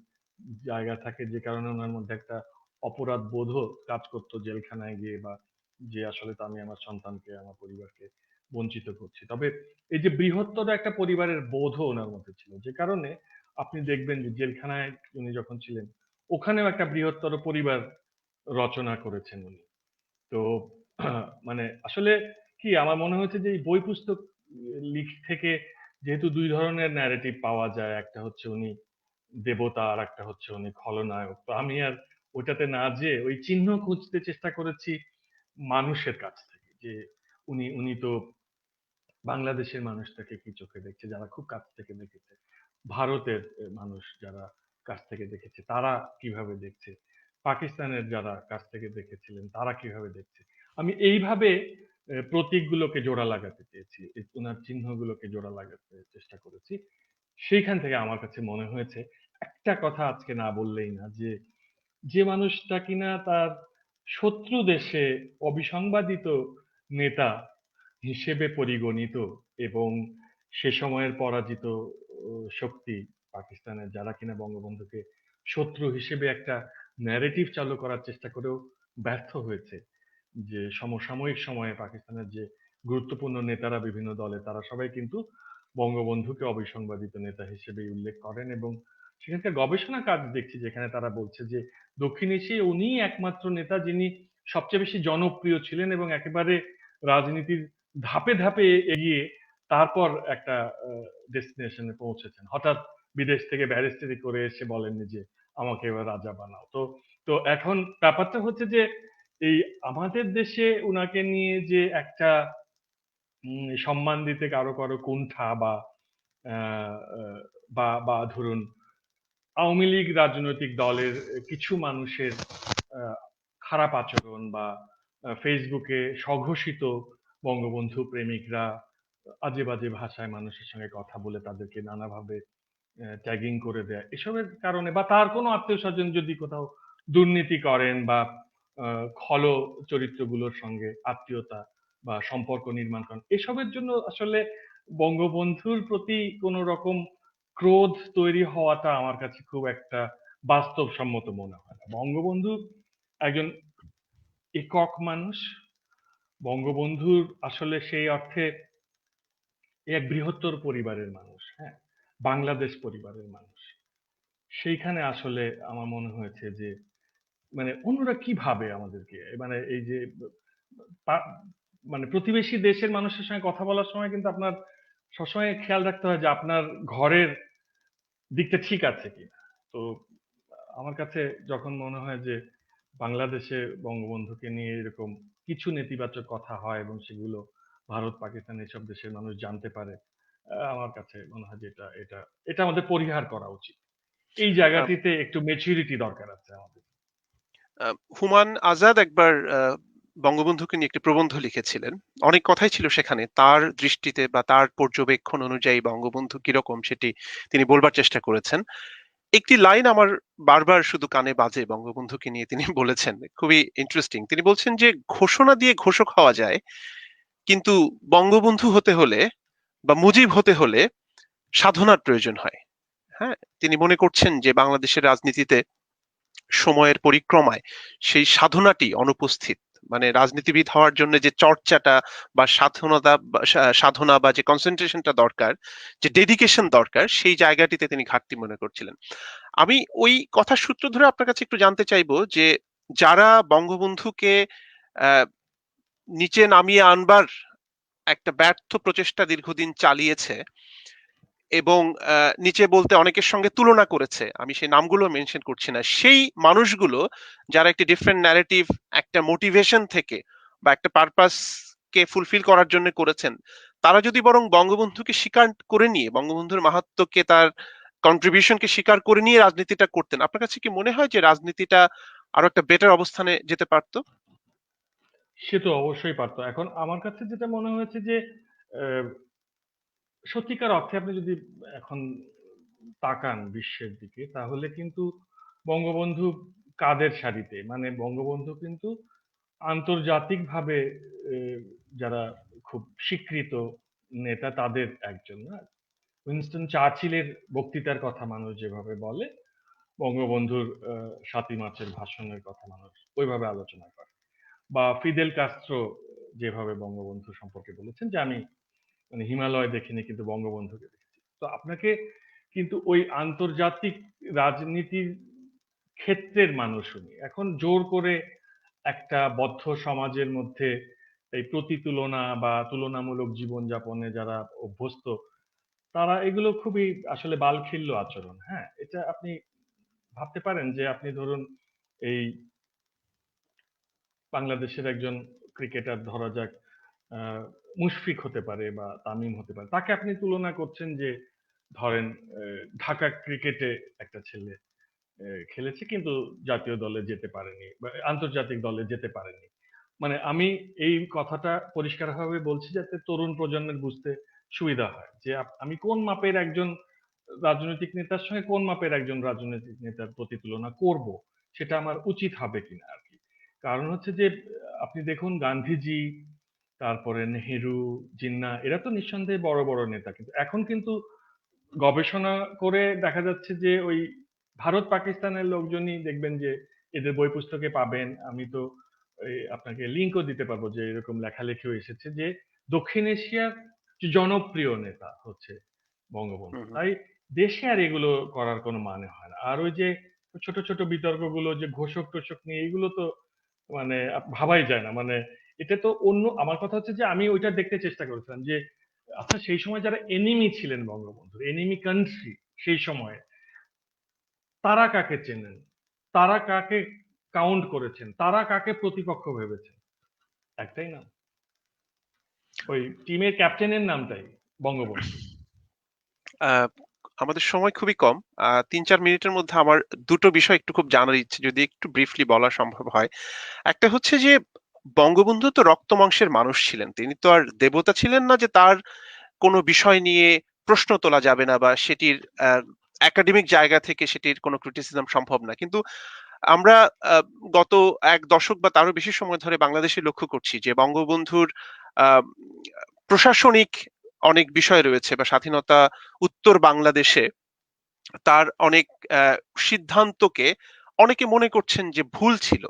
জায়গা থাকে, যে কারণে ওনার মধ্যে একটা অপরাধ বোধও কাজ করতো জেলখানায় গিয়ে, বা যে আসলে তো আমি আমার সন্তানকে, আমার পরিবারকে বঞ্চিত করছি। তবে এই যে বৃহত্তর একটা পরিবারের বোধও ওনার মধ্যে ছিল, যে কারণে আপনি দেখবেন যে জেলখানায় উনি যখন ছিলেন, ওখানেও একটা বৃহত্তর পরিবার রচনা করেছেন উনি। তো মানে আসলে কি আমার মনে হয়েছে যে এই বই পুস্তক লিখ থেকে যেহেতু দুই ধরনের ন্যারেটিভ পাওয়া যায়, একটা হচ্ছে উনি দেবতা আর একটা হচ্ছে উনি খলনায়ক, তো আমি আর ওইটাতে না যেয়ে ওই চিহ্ন খুঁজতে চেষ্টা করেছি মানুষের কাছ থেকে, যে উনি উনি তো বাংলাদেশের মানুষটাকে কি চোখে দেখছে, যারা খুব কাছ থেকে দেখেছে, ভারতের মানুষ যারা কাছ থেকে দেখেছে তারা কিভাবে দেখছে, পাকিস্তানের যারা কাছ থেকে দেখেছিলেন তারা কিভাবে দেখছে। আমি এইভাবে প্রতীকগুলোকে জোড়া লাগাতে চেয়েছি, এই ওনার চিহ্নগুলোকে জোড়া লাগাতে চেষ্টা করেছি। সেইখান থেকে আমার কাছে মনে হয়েছে একটা কথা আজকে না বললেই না, যে যে মানুষটা কিনা তার শত্রু দেশে অবিসংবাদিত নেতা হিসেবে পরিগণিত, এবং সে সময়ের পরাজিত শক্তি পাকিস্তানের, যারা কিনা বঙ্গবন্ধুকে শত্রু হিসেবে একটা ন্যারেটিভ চালু করার চেষ্টা করেও ব্যর্থ হয়েছে, যে সমসাময়িক সময়ে পাকিস্তানের যে গুরুত্বপূর্ণ নেতারা বিভিন্ন দলে, তারা সবাই কিন্তু বঙ্গবন্ধুকে অবিসংবাদিত নেতা হিসেবেই উল্লেখ করেন, এবং সেখানকার গবেষণা কাজ দেখছি যেখানে তারা বলছে যে দক্ষিণ এশিয়ায় উনিই একমাত্র নেতা যিনি সবচেয়ে বেশি জনপ্রিয় ছিলেন, এবং একেবারে রাজনীতির ধাপে ধাপে এগিয়ে তারপর একটা ডেস্টিনেশনে পৌঁছেছেন। হঠাৎ বিদেশ থেকে ব্যারিস্টারি করে এসে বলেননি যে আমাকে এবার রাজা বানাও। তো তো এখন ব্যাপারটা হচ্ছে যে এই আমাদের দেশে উনাকে নিয়ে যে একটা সম্মান দিতে কারো কারো কুণ্ঠা, বা আহ, আহ, বা ধরুন আওয়ামী লীগ রাজনৈতিক দলের কিছু মানুষের আহ, খারাপ আচরণ, বা ফেসবুকে স্বঘোষিত বঙ্গবন্ধু প্রেমিকরা আজে বাজে ভাষায় মানুষের সঙ্গে কথা বলে তাদেরকে নানাভাবে ট্যাগিং করে দেয়, এসবের কারণে, বা তার কোনো আত্মীয় স্বজন যদি কোথাও দুর্নীতি করেন, বা খল চরিত্রগুলোর সঙ্গে আত্মীয়তা বা সম্পর্ক নির্মাণ করেন, এসবের জন্য আসলে বঙ্গবন্ধুর প্রতি কোনো রকম ক্রোধ তৈরি হওয়াটা আমার কাছে খুব একটা বাস্তবসম্মত মনে হয় না। বঙ্গবন্ধু একজন একক মানুষ, বঙ্গবন্ধুর আসলে সেই অর্থে এক বৃহত্তর পরিবারের মানুষ, হ্যাঁ, বাংলাদেশ পরিবারের মানুষ। সেইখানে আসলে আমার মনে হয়েছে যে মানে অন্যরা কি ভাবে আমাদেরকে, মানে এই যে পা- মানে প্রতিবেশী দেশের মানুষের সঙ্গে কথা বলার সময় কিন্তু আপনার সবসময় খেয়াল রাখতে হয় যে আপনার ঘরের দিকটা ঠিক আছে কিনা। তো আমার কাছে যখন মনে হয় যে বাংলাদেশে বঙ্গবন্ধুকে নিয়ে এরকম কিছু নেতিবাচক কথা হয়, এবং সেগুলো ভারত পাকিস্তান এসব দেশের মানুষ জানতে পারে, আমার কাছে মনে হয় যে এটা এটা আমাদের পরিহার করা উচিত। এই আহ, জায়গাটিতে একটু মেচুরিটি দরকার আছে আমাদের। হুমায়ুন আজাদ একবার বঙ্গবন্ধুকে নিয়ে একটি প্রবন্ধ লিখেছিলেন। অনেক কথাই ছিল সেখানে। তার দৃষ্টিতে বা তার পর্যবেক্ষণ অনুযায়ী বঙ্গবন্ধু কিরকম সেটি তিনি বলবার চেষ্টা করেছেন। একটি লাইন আমার বারবার শুধু কানে বাজে বঙ্গবন্ধুকে নিয়ে তিনি বলেছেন, খুবই ইন্টারেস্টিং। তিনি বলছেন যে ঘোষণা দিয়ে ঘোষক হওয়া যায়, কিন্তু বঙ্গবন্ধু হতে হলে বা মুজিব হতে হলে সাধনার প্রয়োজন হয়। হ্যাঁ, তিনি মনে করছেন যে বাংলাদেশের রাজনীতিতে সময়ের পরিক্রমায় সেই সাধনাটি অনুপস্থিত। মানে রাজনীতিবিদ হওয়ার জন্য যে চর্চাটা বা সাধনতা বা সাধনা বা যে কনসেন্ট্রেশনটা দরকার, যে ডেডিকেশন দরকার, সেই জায়গাটিতে তিনি ঘাটতি মনে করছিলেন। আমি ওই কথার সূত্র ধরে আপনার কাছে একটু জানতে চাইবো যে যারা বঙ্গবন্ধুকে আহ নিচে নামিয়ে আনবার একটা ব্যর্থ প্রচেষ্টা দীর্ঘদিন চালিয়েছে, এবং নিচে বলতে অনেকের সঙ্গে তুলনা করেছে, আমি সেই নামগুলো মেনশন করছি না, সেই মানুষগুলো যারা একটি ডিফারেন্ট ন্যারেটিভ, একটা মোটিভেশন থেকে বা একটা পারপাস কে ফুলফিল করার জন্য করেছেন, তারা যদি বরং বঙ্গবন্ধুকে স্বীকার করে নিয়ে, বঙ্গবন্ধুর মাহাত্ম্যকে, তার কন্ট্রিবিউশনকে স্বীকার করে নিয়ে রাজনীতিটা করতেন, আপনার কাছে কি মনে হয় যে রাজনীতিটা আরো একটা বেটার অবস্থানে যেতে পারতো? সে তো অবশ্যই পারতো। এখন আমার কাছে যেটা মনে হয়েছে যে আহ, সত্যিকার অর্থে আপনি যদি এখন তাকান বিশ্বের দিকে, তাহলে কিন্তু বঙ্গবন্ধু কাদের সারিতে? মানে বঙ্গবন্ধু কিন্তু আন্তর্জাতিকভাবে এ যারা খুব স্বীকৃত নেতা তাদের একজন না? উইনস্টন চার্চিলের বক্তৃতার কথা মানুষ যেভাবে বলে, বঙ্গবন্ধুর ৭ই মার্চের ভাষণের কথা মানুষ ওইভাবে আলোচনা করে। বা ফিদেল কাস্ত্রো যেভাবে বঙ্গবন্ধু সম্পর্কে বলেছেন যে, "আমি মানে হিমালয় দেখিনি কিন্তু বঙ্গবন্ধুকে দেখেছি।" তো আপনাকে কিন্তু ওই আন্তর্জাতিক রাজনীতির ক্ষেত্রের মানুষ উনি। এখন জোর করে একটা বদ্ধ সমাজের মধ্যে এই প্রতিতুলনা বা তুলনামূলক জীবনযাপনে যারা অভ্যস্ত, তারা এগুলো খুবই আসলে বালখিল্য আচরণ। হ্যাঁ? এটা আপনি ভাবতে পারেন যে আপনি ধরুন এই বাংলাদেশের একজন ক্রিকেটার ধরা যাক মুশফিক হতে পারে বা তামিম হতে পারে। তাকে আপনি তুলনা করছেন যে ধরেন ঢাকা ক্রিকেটে একটা ছেলে খেলেছে কিন্তু জাতীয় দলে যেতে পারেনি বা আন্তর্জাতিক দলে যেতে পারেনি। মানে আমি এই কথাটা পরিষ্কারভাবে বলছি যাতে তরুণ প্রজন্মের বুঝতে সুবিধা হয় যে আমি কোন মাপের একজন রাজনৈতিক নেতার সঙ্গে কোন মাপের একজন রাজনৈতিক নেতার প্রতি তুলনা করব সেটা আমার উচিত হবে কিনা আর কি। কারণ হচ্ছে যে আপনি দেখুন গান্ধীজি, তারপরে নেহেরু, জিন্নাহ এরা তো নিঃসন্দেহে বড় বড় নেতা, কিন্তু এখন কিন্তু গবেষণা করে দেখা যাচ্ছে যে ওই ভারত পাকিস্তানের লোকজনই দেখবেন যে এদের বই পুস্তকে পাবেন। আমি তো আপনাকে লিঙ্কও দিতে পারবো যে এরকম লেখালেখিও এসেছে যে দক্ষিণ এশিয়ার যে জনপ্রিয় নেতা হচ্ছে হুম, বঙ্গবন্ধু। হুম। তাই দেশে আর এগুলো করার কোনো মানে হয় না। আর ওই যে ছোট ছোট বিতর্কগুলো যে ঘোষক টোষক নিয়ে এগুলো তো মানে ভাবাই যায় না। মানে এটা তো অন্য, আমার কথা হচ্ছে যে আমি ওইটা দেখতে চেষ্টা করেছিলাম যে আচ্ছা সেই সময় যারা এনিমি ছিলেন বঙ্গবন্ধুর, এনিমি কান্ট্রি সেই সময়ে, তারা কাকে চেনেন? তারা কাকে কাউন্ট করেছেন? তারা কাকে প্রতিপক্ষ ভেবেছেন? একটাই নাম। ওই টিমের ক্যাপ্টেনের নামটাই বঙ্গবন্ধু। আহ, আমাদের সময় খুবই কম। ৩-৪ মিনিটের মধ্যে আমার দুটো বিষয় একটু খুব জানার ইচ্ছে, যদি একটু ব্রিফলি বলা সম্ভব হয়। একটা হচ্ছে যে বঙ্গবন্ধু তো রক্ত মাংসের মানুষ ছিলেন, তিনি তো আর দেবতা ছিলেন না যে তার কোনো বিষয় নিয়ে প্রশ্ন তোলা যাবে না বা সেটির একাডেমিক জায়গা থেকে সেটির কোনো ক্রিটিসিজম সম্ভব না। কিন্তু আমরা আহ, গত এক দশক বা তারও বেশি সময় ধরে বাংলাদেশে লক্ষ্য করছি যে বঙ্গবন্ধুর আহ, প্রশাসনিক অনেক বিষয় রয়েছে বা স্বাধীনতা উত্তর বাংলাদেশে তার অনেক আহ, সিদ্ধান্তকে অনেকে মনে করছেন যে ভুল ছিল।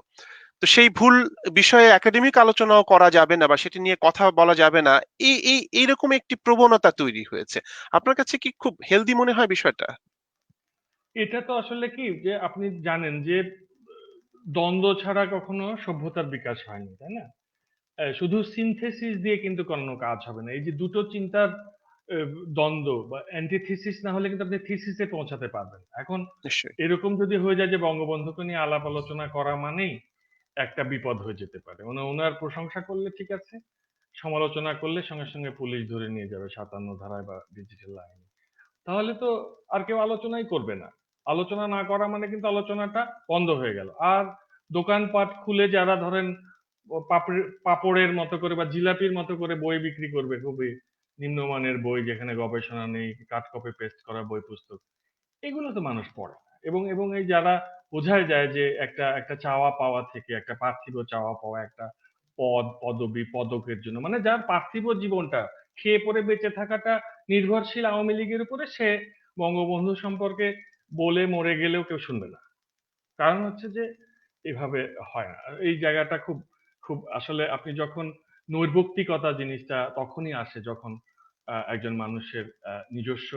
তো সেই ভুল বিষয়ে একাডেমিক আলোচনাও করা যাবে না বা সেটি নিয়ে কথা বলা যাবে না, এই এই এইরকম একটি প্রবণতা তৈরি হয়েছে। আপনার কাছে কি খুব হেলদি মনে হয় বিষয়টা? এটা তো আসলে কি যে আপনি জানেন যে দ্বন্দ্ব ছাড়া কখনো সভ্যতার বিকাশ হয়নি, তাই না? শুধু সিনথেসিস দিয়ে কিন্তু কোনো কাজ হবে না। এই যে দুটো চিন্তার দ্বন্দ্ব বা অ্যান্টিথিসিস না হলে কিন্তু আপনি থিসিসে পৌঁছাতে পারবেন না। এখন নিশ্চয়ই। এরকম যদি হয়ে যায় যে বঙ্গবন্ধুকে নিয়ে আলাপ আলোচনা করা মানেই একটা বিপদ হয়ে যেতে পারে। ওনার প্রশংসা করলে ঠিক আছে, সমালোচনা করলে সঙ্গে সঙ্গে পুলিশ ধরে নিয়ে যাবে ৫৭ ধারায় বা ডিজিটাল আইনে। তাহলে তো আর কেউ আলোচনাই করবে না। আলোচনা না করা মানে কিন্তু আলোচনাটা বন্ধ হয়ে গেল। আর দোকানপাট খুলে যারা ধরেন পাপড়ের মতো করে বা জিলাপির মতো করে বই বিক্রি করবে, খুবই নিম্নমানের বই যেখানে গবেষণা নেই, কাট কপি পেস্ট করা বই পুস্তক, এগুলো তো মানুষ পড়ে না। এবং এবং এই যারা বোঝায় যায় যে একটা একটা চাওয়া পাওয়া থেকে, একটা পার্থিব চাওয়া পাওয়া, একটা পদ পদবি পদকের জন্য, মানে যার পার্থিব জীবনটা খেয়ে পরে বেঁচে থাকাটা নির্ভরশীল আওয়ামী লীগের উপরে, সে বঙ্গবন্ধু সম্পর্কে বলে মরে গেলেও কেউ শুনবে না। কারণ হচ্ছে যে এভাবে হয় না। আর এই জায়গাটা খুব খুব আসলে আপনি যখন নৈর্ব্যক্তিকতা জিনিসটা তখনই আসে যখন একজন মানুষের নিজস্ব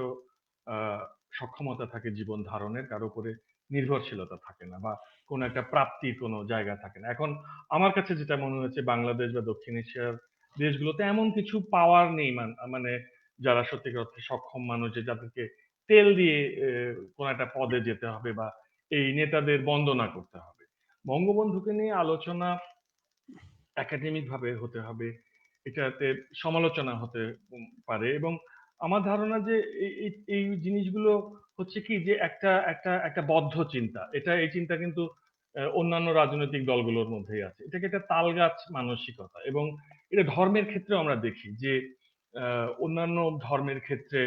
আহ, সক্ষমতা থাকে জীবন ধারণের, কারো উপরে নির্ভরশীলতা থাকে না বা কোনো একটা প্রাপ্তির কোনো জায়গা থাকে না। এখন আমার কাছে যেটা মনে হচ্ছে বাংলাদেশ বা দক্ষিণ এশিয়ার দেশগুলোতে এমন কিছু পাওয়ার নেই, মানে যারা সত্যিকার অর্থে সক্ষম মানুষ যে যাদেরকে তেল দিয়ে কোনো একটা পদে যেতে হবে বা এই নেতাদের বন্দনা করতে হবে। বঙ্গবন্ধুকে নিয়ে আলোচনা একাডেমিক ভাবে হতে হবে, এটাতে সমালোচনা হতে পারে। এবং আমার ধারণা যে এই জিনিসগুলো হচ্ছে কি যে একটা একটা একটা বদ্ধ চিন্তা, এই চিন্তা কিন্তু অন্যান্য রাজনৈতিক দলগুলোর মধ্যেই আছে। এটাকে একটা তালগাছ মানসিকতা। এবং এটা ধর্মের ক্ষেত্রেও আমরা দেখি যে অন্যান্য ধর্মের ক্ষেত্রে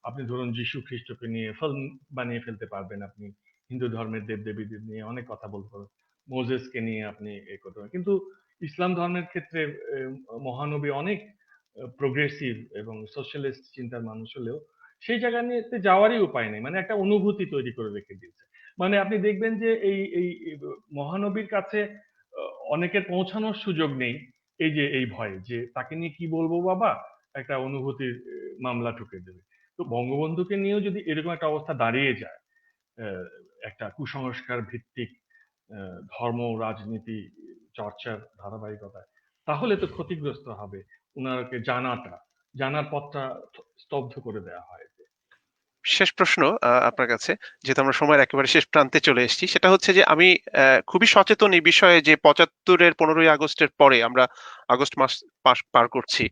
আপনি ধরুন যীশু খ্রিস্টকে নিয়ে ফিল্ম বানিয়ে ফেলতে পারবেন আপনি, হিন্দু ধর্মের দেবদেবীদের নিয়ে অনেক কথা বলতে পারেন, মোজেসকে নিয়ে আপনি করতে পারেন, কিন্তু ইসলাম ধর্মের ক্ষেত্রে মহানবী অনেক প্রোগ্রেসিভ এবং সোশ্যালিস্ট চিন্তার মানুষ হলেও সেই জায়গা নিয়ে যাওয়ারই উপায় নেই, মানে একটা অনুভূতি তৈরি করে রেখে দিয়েছে। মানে আপনি দেখবেন যে এই মহানবীর কাছে অনেকের পৌঁছানোর সুযোগ নেই, এই যে এই ভয়ে যে তাকে নিয়ে কি বলবো বাবা, একটা অনুভূতির মামলা ঠুকে দেবে। তো বঙ্গবন্ধুকে নিয়েও যদি এরকম একটা অবস্থা দাঁড়িয়ে যায়, আহ, একটা কুসংস্কার ভিত্তিক ধর্ম রাজনীতি চর্চার ধারাবাহিকতায়, তাহলে তো ক্ষতিগ্রস্ত হবে উনাকে জানার পথটা স্তব্ধ করে দেওয়া হয়। শেষ প্রশ্ন আপনার কাছে, যেহেতু আমরা সময়ের একেবারে শেষ প্রান্তে চলে এসেছি, সেটা হচ্ছে যে আমি খুবই সচেতন এই বিষয়ে যে 75-এর 15ই আগস্টের পরে আমরা আগস্ট মাস পার করছি।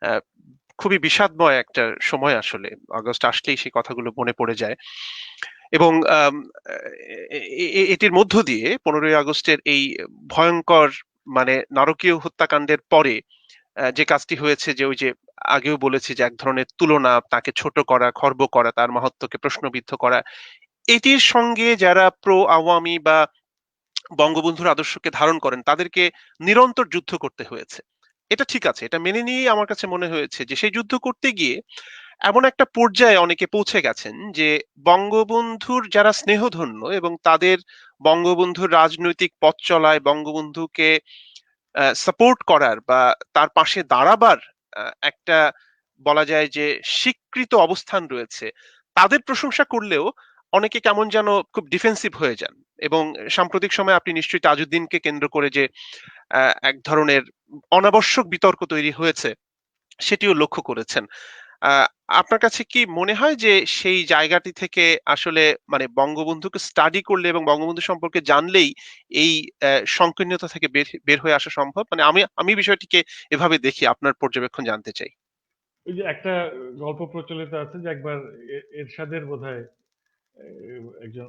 আহ, খুবই বিষাদময় একটা সময় আসলে। আগস্ট আসলেই সেই কথাগুলো মনে পড়ে যায়। এবং এটির মধ্য দিয়ে 15ই আগস্টের এই ভয়ঙ্কর, মানে নারকীয় হত্যাকাণ্ডের পরে যে কাজটি হয়েছে, যে ওই যে আগেও বলেছি যে এক ধরনের তুলনা, তাকে ছোট করা, খর্ব করা, তার মাহাত্ম্যকে প্রশ্নবিদ্ধ করা, এটির সঙ্গে যারা প্রো আওয়ামী বা বঙ্গবন্ধুর আদর্শকে ধারণ করেন তাদেরকে নিরন্তর যুদ্ধ করতে হয়েছে। এটা ঠিক আছে, এটা মেনে নিয়েই আমার কাছে মনে হয়েছে যে সেই যুদ্ধ করতে গিয়ে এমন একটা পর্যায়ে অনেকে পৌঁছে গেছেন যে বঙ্গবন্ধুর যারা স্নেহধন্য এবং তাদের বঙ্গবন্ধুর রাজনৈতিক পথ চলায় বঙ্গবন্ধুকে সাপোর্ট করার বা তার পাশে দাঁড়াবার একটা, বলা যায় যে, স্বীকৃত অবস্থান রয়েছে, তাদের প্রশংসা করলেও অনেকে কেমন যেন খুব ডিফেন্সিভ হয়ে যান। এবং সাম্প্রতিক সময়ে আপনি নিশ্চয়ই তাজউদ্দিনকে কেন্দ্র করে যে এক ধরনের অনাবশ্যক বিতর্ক তৈরি হয়েছে সেটিও লক্ষ্য করেছেন। আহ, আপনার কাছে কি মনে হয় যে সেই জায়গাটি থেকে আসলে, মানে বঙ্গবন্ধুকে স্টাডি করলে এবং বঙ্গবন্ধু সম্পর্কে জানলেই এই সংকীর্ণতা থেকে বের বের হয়ে আসা সম্ভব? মানে আমি আমি বিষয়টিকে এভাবে দেখি, আপনার পর্যবেক্ষণ জানতে চাই। ওই যে একটা গল্প প্রচলিত আছে যে একবার এরশাদের বোধহয় একজন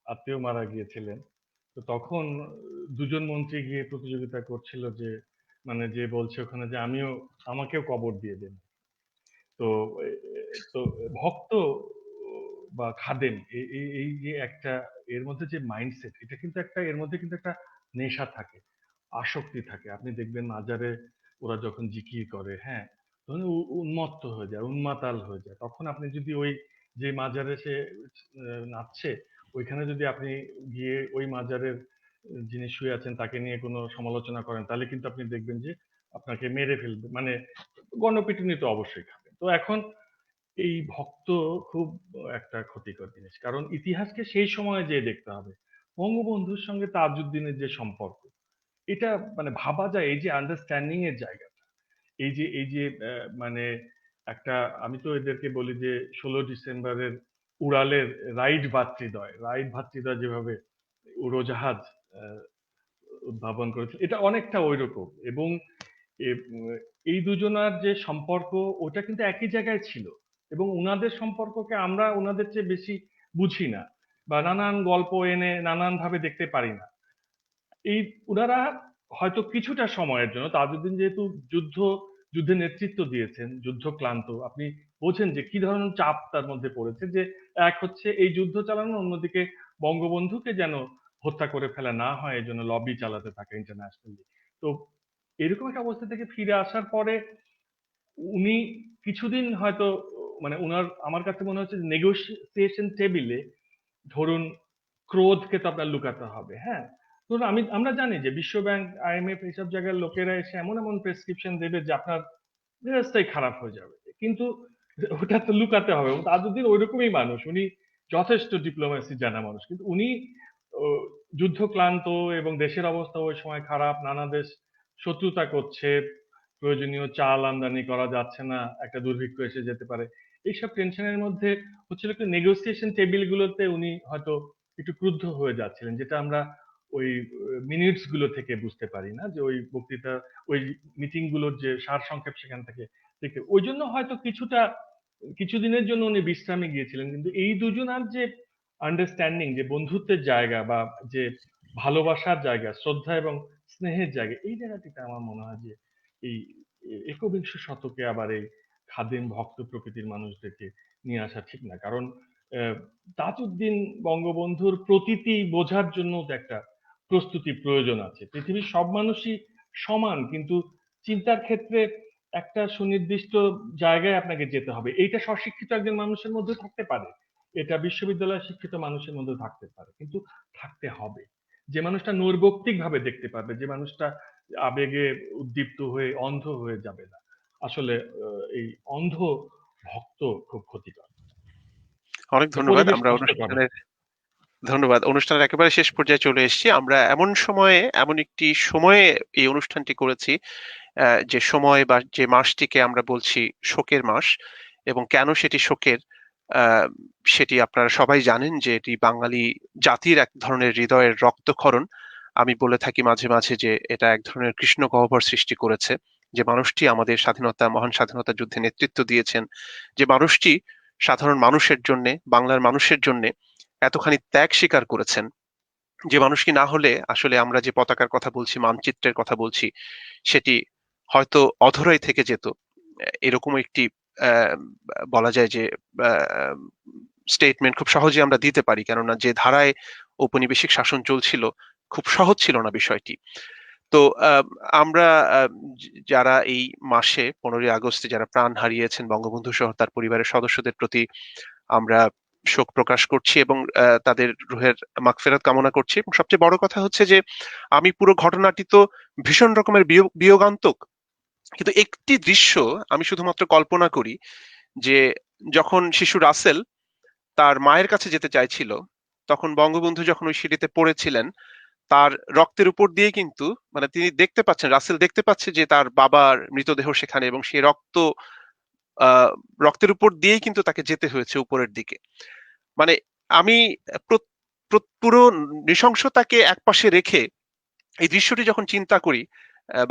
আত্মীয় মারা গিয়েছিলেন। তো তখন দুজন মন্ত্রী গিয়ে প্রতিযোগিতা করছিল যে, মানে যে বলছে ওখানে যে আমিও, আমাকেও কবর দিয়ে দেন। তো তো ভক্ত বা খাদেম, এই যে একটা এর মধ্যে যে মাইন্ডসেট, এটা কিন্তু একটা, এর মধ্যে কিন্তু একটা নেশা থাকে, আসক্তি থাকে। আপনি দেখবেন মাজারে ওরা যখন জিকির করে, হ্যাঁ, তখন উন্মত্ত হয়ে যায়, উন্মাতাল হয়ে যায়। তখন আপনি যদি ওই যে মাজারে সে নাচছে, ওইখানে যদি আপনি গিয়ে ওই মাজারের যিনি শুয়ে আছেন তাকে নিয়ে কোনো সমালোচনা করেন, তাহলে কিন্তু আপনি দেখবেন যে আপনাকে মেরে ফেলবে, মানে গণপিটুনি তো অবশ্যই খাবে। তো এখন এই ভক্ত খুব একটা ক্ষতিকর জিনিস, কারণ ইতিহাসকে সেই সময়ে যেয়ে দেখতে হবে। বঙ্গবন্ধুর সঙ্গে তাজউদ্দিনের যে সম্পর্ক, এটা মানে ভাবা যায়, এই যে আন্ডারস্ট্যান্ডিং এর জায়গাটা, এই যে মানে একটা, আমি তো এদেরকে বলি যে 16 ডিসেম্বরের উড়ালের রাইড ভাতৃদ্বয় যেভাবে উড়োজাহাজ আহ, উদ্ভাবন করেছিল, এটা অনেকটা ওইরকম। এবং এই দুজনার যে সম্পর্ক, ওটা কিন্তু একই জায়গায় ছিল। এবং উনাদের সম্পর্ককে আমরা উনাদের চেয়ে বেশি বুঝি না, বা নানান গল্প এনে নানান ভাবে দেখতে পারি না। এই উনারা হয়তো কিছুটা সময়ের জন্য, তাজউদ্দিন যেহেতু যুদ্ধে নেতৃত্ব দিয়েছেন, যুদ্ধ ক্লান্ত, আপনি বোঝেন যে কি ধরনের চাপ তার মধ্যে পড়েছে, যে এক হচ্ছে এই যুদ্ধ চালানো, অন্যদিকে বঙ্গবন্ধুকে যেন হত্যা করে ফেলা না হয় এই জন্য লবি চালাতে থাকে ইন্টারন্যাশনালি। তো এরকম একটা অবস্থা থেকে ফিরে আসার পরে উনি কিছুদিন হয়তো, মানে উনার আমার কাছে মনে হচ্ছে নেগোসিয়েশন টেবিলে, ধরুন ক্রোধকে তো আপনার লুকাতে হবে, হ্যাঁ, ধরুন আমরা জানি যে বিশ্ব ব্যাংক, আইএমএফ, এইসব জায়গার লোকেরা এসে এমন এমন প্রেসক্রিপশন দেবে যে আপনার মেজাজটাই খারাপ হয়ে যাবে, কিন্তু ওটা তো লুকাতে হবে। এবং তাজউদ্দিন ওইরকমই মানুষ, উনি যথেষ্ট ডিপ্লোমেসি জানা মানুষ, কিন্তু উনি ও, যুদ্ধ ক্লান্ত এবং দেশের অবস্থা ওই সময় খারাপ, নানা দেশ শত্রুতা করছে, প্রয়োজনীয় চাল আমদানি করা যাচ্ছে না, একটা দুর্ভিক্ষ এসে যেতে পারে, এইসব টেনশনের মধ্যে হচ্ছিল কি, নেগোসিয়েশন টেবিল গুলোতে উনি হয়তো একটু ক্রুদ্ধ হয়ে যাচ্ছিলেন, যেটা আমরা ওই মিনিটস গুলো থেকে বুঝতে পারি না, যে ওই বক্তৃতা, ওই মিটিং গুলোর যে সারসংক্ষেপ সেখান থেকে দেখে, ওই জন্য হয়তো কিছুদিনের জন্য উনি বিশ্রামে গিয়েছিলেন। কিন্তু এই দুজনার যে আন্ডারস্ট্যান্ডিং, যে বন্ধুত্বের জায়গা বা যে ভালোবাসার জায়গা, শ্রদ্ধা এবং স্নেহের জায়গা, এই জায়গাটিতে আমার মনে হয় যে এই একবিংশ শতকে আবার এই খাদেম ভক্ত প্রকৃতির মানুষদেরকে নিয়ে আসা ঠিক না। কারণ তাজউদ্দিন বঙ্গবন্ধুর প্রতীতি বোঝার জন্য তো একটা প্রস্তুতি প্রয়োজন আছে। পৃথিবীর সব মানুষই সমান, কিন্তু চিন্তার ক্ষেত্রে একটা সুনির্দিষ্ট জায়গায় আপনাকে যেতে হবে। এইটা স্বশিক্ষিত একজন মানুষের মধ্যে থাকতে পারে, এটা বিশ্ববিদ্যালয়ে শিক্ষিত মানুষের মধ্যে থাকতে পারে, কিন্তু থাকতে হবে। যে মানুষটা নৈর্ব্যক্তিক ভাবে দেখতে পারবে, যে মানুষটা আবেগে উদ্দীপ্ত হয়ে অন্ধ হয়ে যাবে না, আসলে এই অন্ধ ভক্ত খুব ক্ষতিকর, অনেক ধন্যবাদ। পরিবেশ আমরা নষ্ট করে। অনুষ্ঠানের একেবারে শেষ পর্যায়ে চলে এসেছি। আমরা এমন সময়ে, এমন একটি সময়ে এই অনুষ্ঠানটি করেছি, যে সময় বা যে মাসটিকে আমরা বলছি শোকের মাস। এবং কেন সেটি শোকের, আহ, সেটি আপনারা সবাই জানেন যে এটি বাঙালি জাতির এক ধরনের হৃদয়ের রক্তক্ষরণ। আমি বলে থাকি মাঝে মাঝে যে এটা এক ধরনের কৃষ্ণ গহ্বর সৃষ্টি করেছে। যে মানুষটি আমাদের মহান স্বাধীনতা যুদ্ধে নেতৃত্ব দিয়েছেন, যে মানুষটি সাধারণ মানুষের জন্য, বাংলার মানুষের জন্য এতখানি ত্যাগ স্বীকার করেছেন, যে মানুষ কি না হলে আসলে আমরা যে পতাকার কথা বলছি, মানচিত্রের কথা বলছি, সেটি হয়তো অধরাই থেকে যেত। এরকম একটি আহ, বলা যায় যে স্টেটমেন্ট খুব সহজে আমরা দিতে পারি, কেননা যে ধারায় ঔপনিবেশিক শাসন চলছিল, খুব সহজ ছিল না বিষয়টি। তো আমরা যারা এই মাসে 15ই আগস্টে যারা প্রাণ হারিয়েছেন, বঙ্গবন্ধু সহ তার পরিবারের সদস্যদের প্রতি আমরা শোক প্রকাশ করছি এবং তাদের রুহের মাগফিরাত কামনা করছি। এবং সবচেয়ে বড় কথা হচ্ছে যে আমি পুরো ঘটনাটি তো ভীষণ রকমের বিয়োগান্তক, কিন্তু একটি দৃশ্য আমি শুধুমাত্র কল্পনা করি, যে যখন শিশু রাসেল তার মায়ের কাছে যেতে চাইছিল, তখন বঙ্গবন্ধু যখন ওই সিঁড়িতে পড়েছিলেন, তার রক্তের উপর দিয়ে কিন্তু, মানে তিনি দেখতে পাচ্ছেন, রাসেল দেখতে পাচ্ছে যে তার বাবার মৃতদেহ সেখানে, এবং সেই রক্তের উপর দিয়েই কিন্তু তাকে যেতে হয়েছে উপরের দিকে। মানে আমি পুরো নৃশংসতাকে একপাশে রেখে এই দৃশ্যটি যখন চিন্তা করি,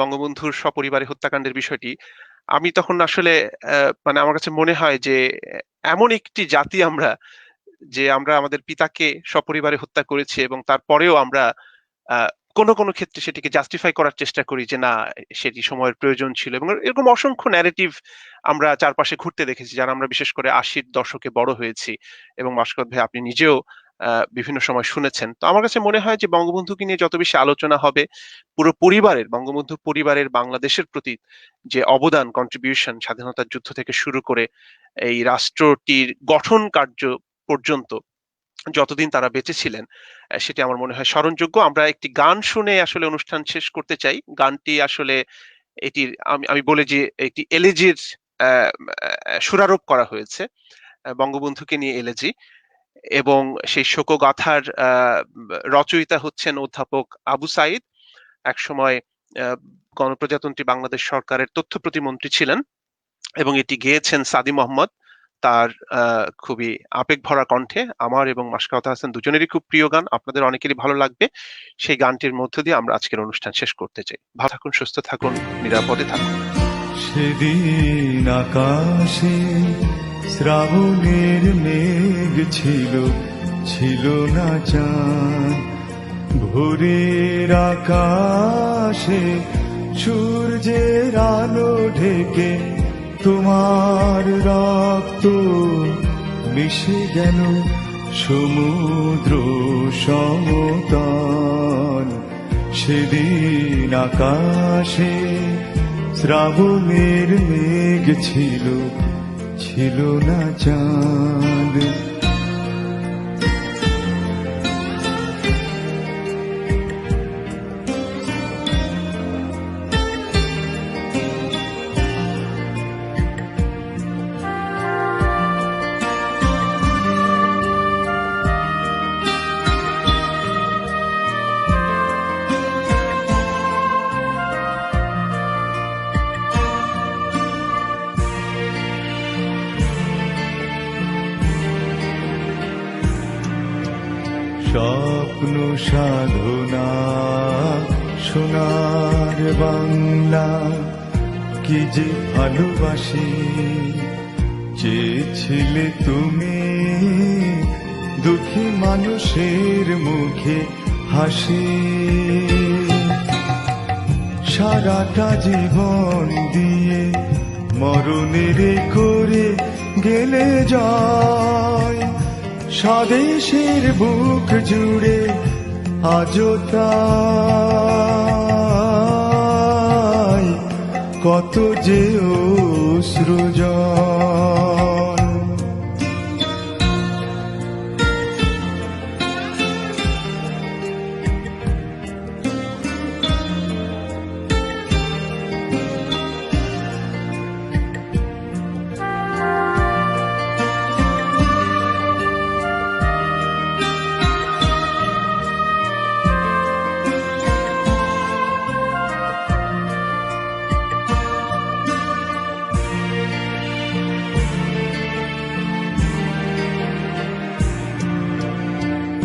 বঙ্গবন্ধুর সপরিবারে হত্যাকাণ্ডের বিষয়টি, আমি তখন আসলে মানে আমার কাছে মনে হয় যে এমন একটি জাতি আমরা, যে আমরা আমাদের পিতাকে সপরিবারে হত্যা করেছি এবং তারপরেও আমরা কোন কোন ক্ষেত্রে সেটিকে জাস্টিফাই করার চেষ্টা করি যে না, সেটি সময়ের প্রয়োজন ছিল। এবং এরকম অসংখ্য ন্যারেটিভ আমরা চারপাশে ঘুরতে দেখেছি, যারা আমরা বিশেষ করে 80-র দশকে বড় হয়েছি, এবং মাসকাত ভাই আপনি নিজেও বিভিন্ন সময় শুনেছেন। তো আমার কাছে মনে হয় যে বঙ্গবন্ধুকে নিয়ে যত বেশি আলোচনা হবে, পুরো পরিবারের, বঙ্গবন্ধু পরিবারের বাংলাদেশের প্রতি যে অবদান, কন্ট্রিবিউশন, স্বাধীনতার যুদ্ধ থেকে শুরু করে এই রাষ্ট্রটির গঠন কার্য পর্যন্ত যতদিন তারা বেঁচে ছিলেন, সেটি আমার মনে হয় স্মরণযোগ্য। আমরা একটি গান শুনে আসলে অনুষ্ঠান শেষ করতে চাই। গানটি আসলে এটির আমি বলে যে একটি এলেজির সুরারোপ করা হয়েছে, বঙ্গবন্ধুকে নিয়ে এলেজি, এবং সেই শোকগাথার রচয়িতা হচ্ছেন অধ্যাপক আবু সাইদ, একসময় গণপ্রজাতন্ত্রী বাংলাদেশ সরকারের তথ্য প্রতিমন্ত্রী ছিলেন, এবং এটি গেয়েছেন সাদি মোহাম্মদ তার খুবই আবেগ ভরা কণ্ঠে। আমার এবং মাশকাওয়াত হাসান দুজনেরই খুব প্রিয় গান, আপনাদের অনেকেরই ভালো লাগবে। সেই গানটির মধ্য দিয়ে আমরা আজকের অনুষ্ঠান শেষ করতে চাই। ভালো থাকুন, সুস্থ থাকুন, নিরাপদে থাকুন। সেদিন আকাশে শ্রাবণের মেঘ ছিল, ছিল না চাঁদ। ভোরের আকাশে সূর্যের আলো ঢেকে তোমার রক্ত মিশে গেল সমুদ্র সমতল। সেদিন আকাশে শ্রাবণের মেঘ ছিল, ছিল না চাঁদ। স্বপ্ন সাধনা সোনার বাংলা, কি যে ভালোবাসি। চেয়েছিলে তুমি দুঃখী মানুষের মুখে হাসি, সারাটা জীবন দিয়ে মরণের করে গেলে জয়। স্বদেশের বুক জুড়ে আজও তাই কত যে অশ্রুজল।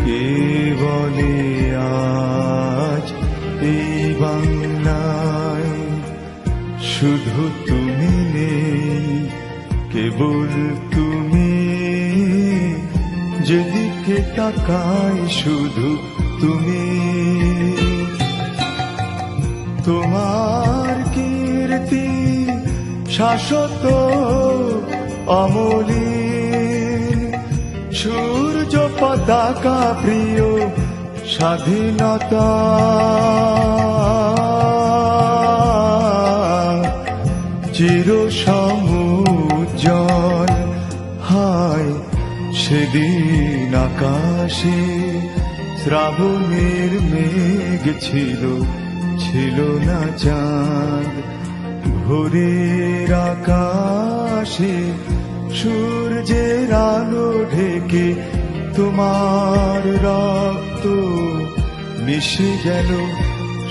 কে বলে আজ এই বাংলায় শুধু তুমি নেই, কেবল তুমি, যেদিকে তাকাই শুধু তুমি। তোমার কীর্তি শাশ্বত অমলিন, সূর্য পতাকা প্রিয় স্বাধীনতা। চির সমুজ্জ্বল হায় সেদিন আকাশে শ্রাবণের মেঘ ছিল, ছিল না চাঁদ। ভোরের আকাশে সূর্যের আলো ঢেকে তোমার রক্ত মিশে গেল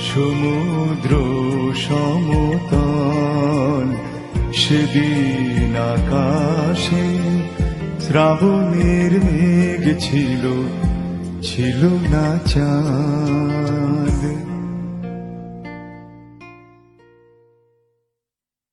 সমুদ্র সমতল। সেদিন আকাশে শ্রাবণের মেঘ ছিল, ছিল না চাঁদ।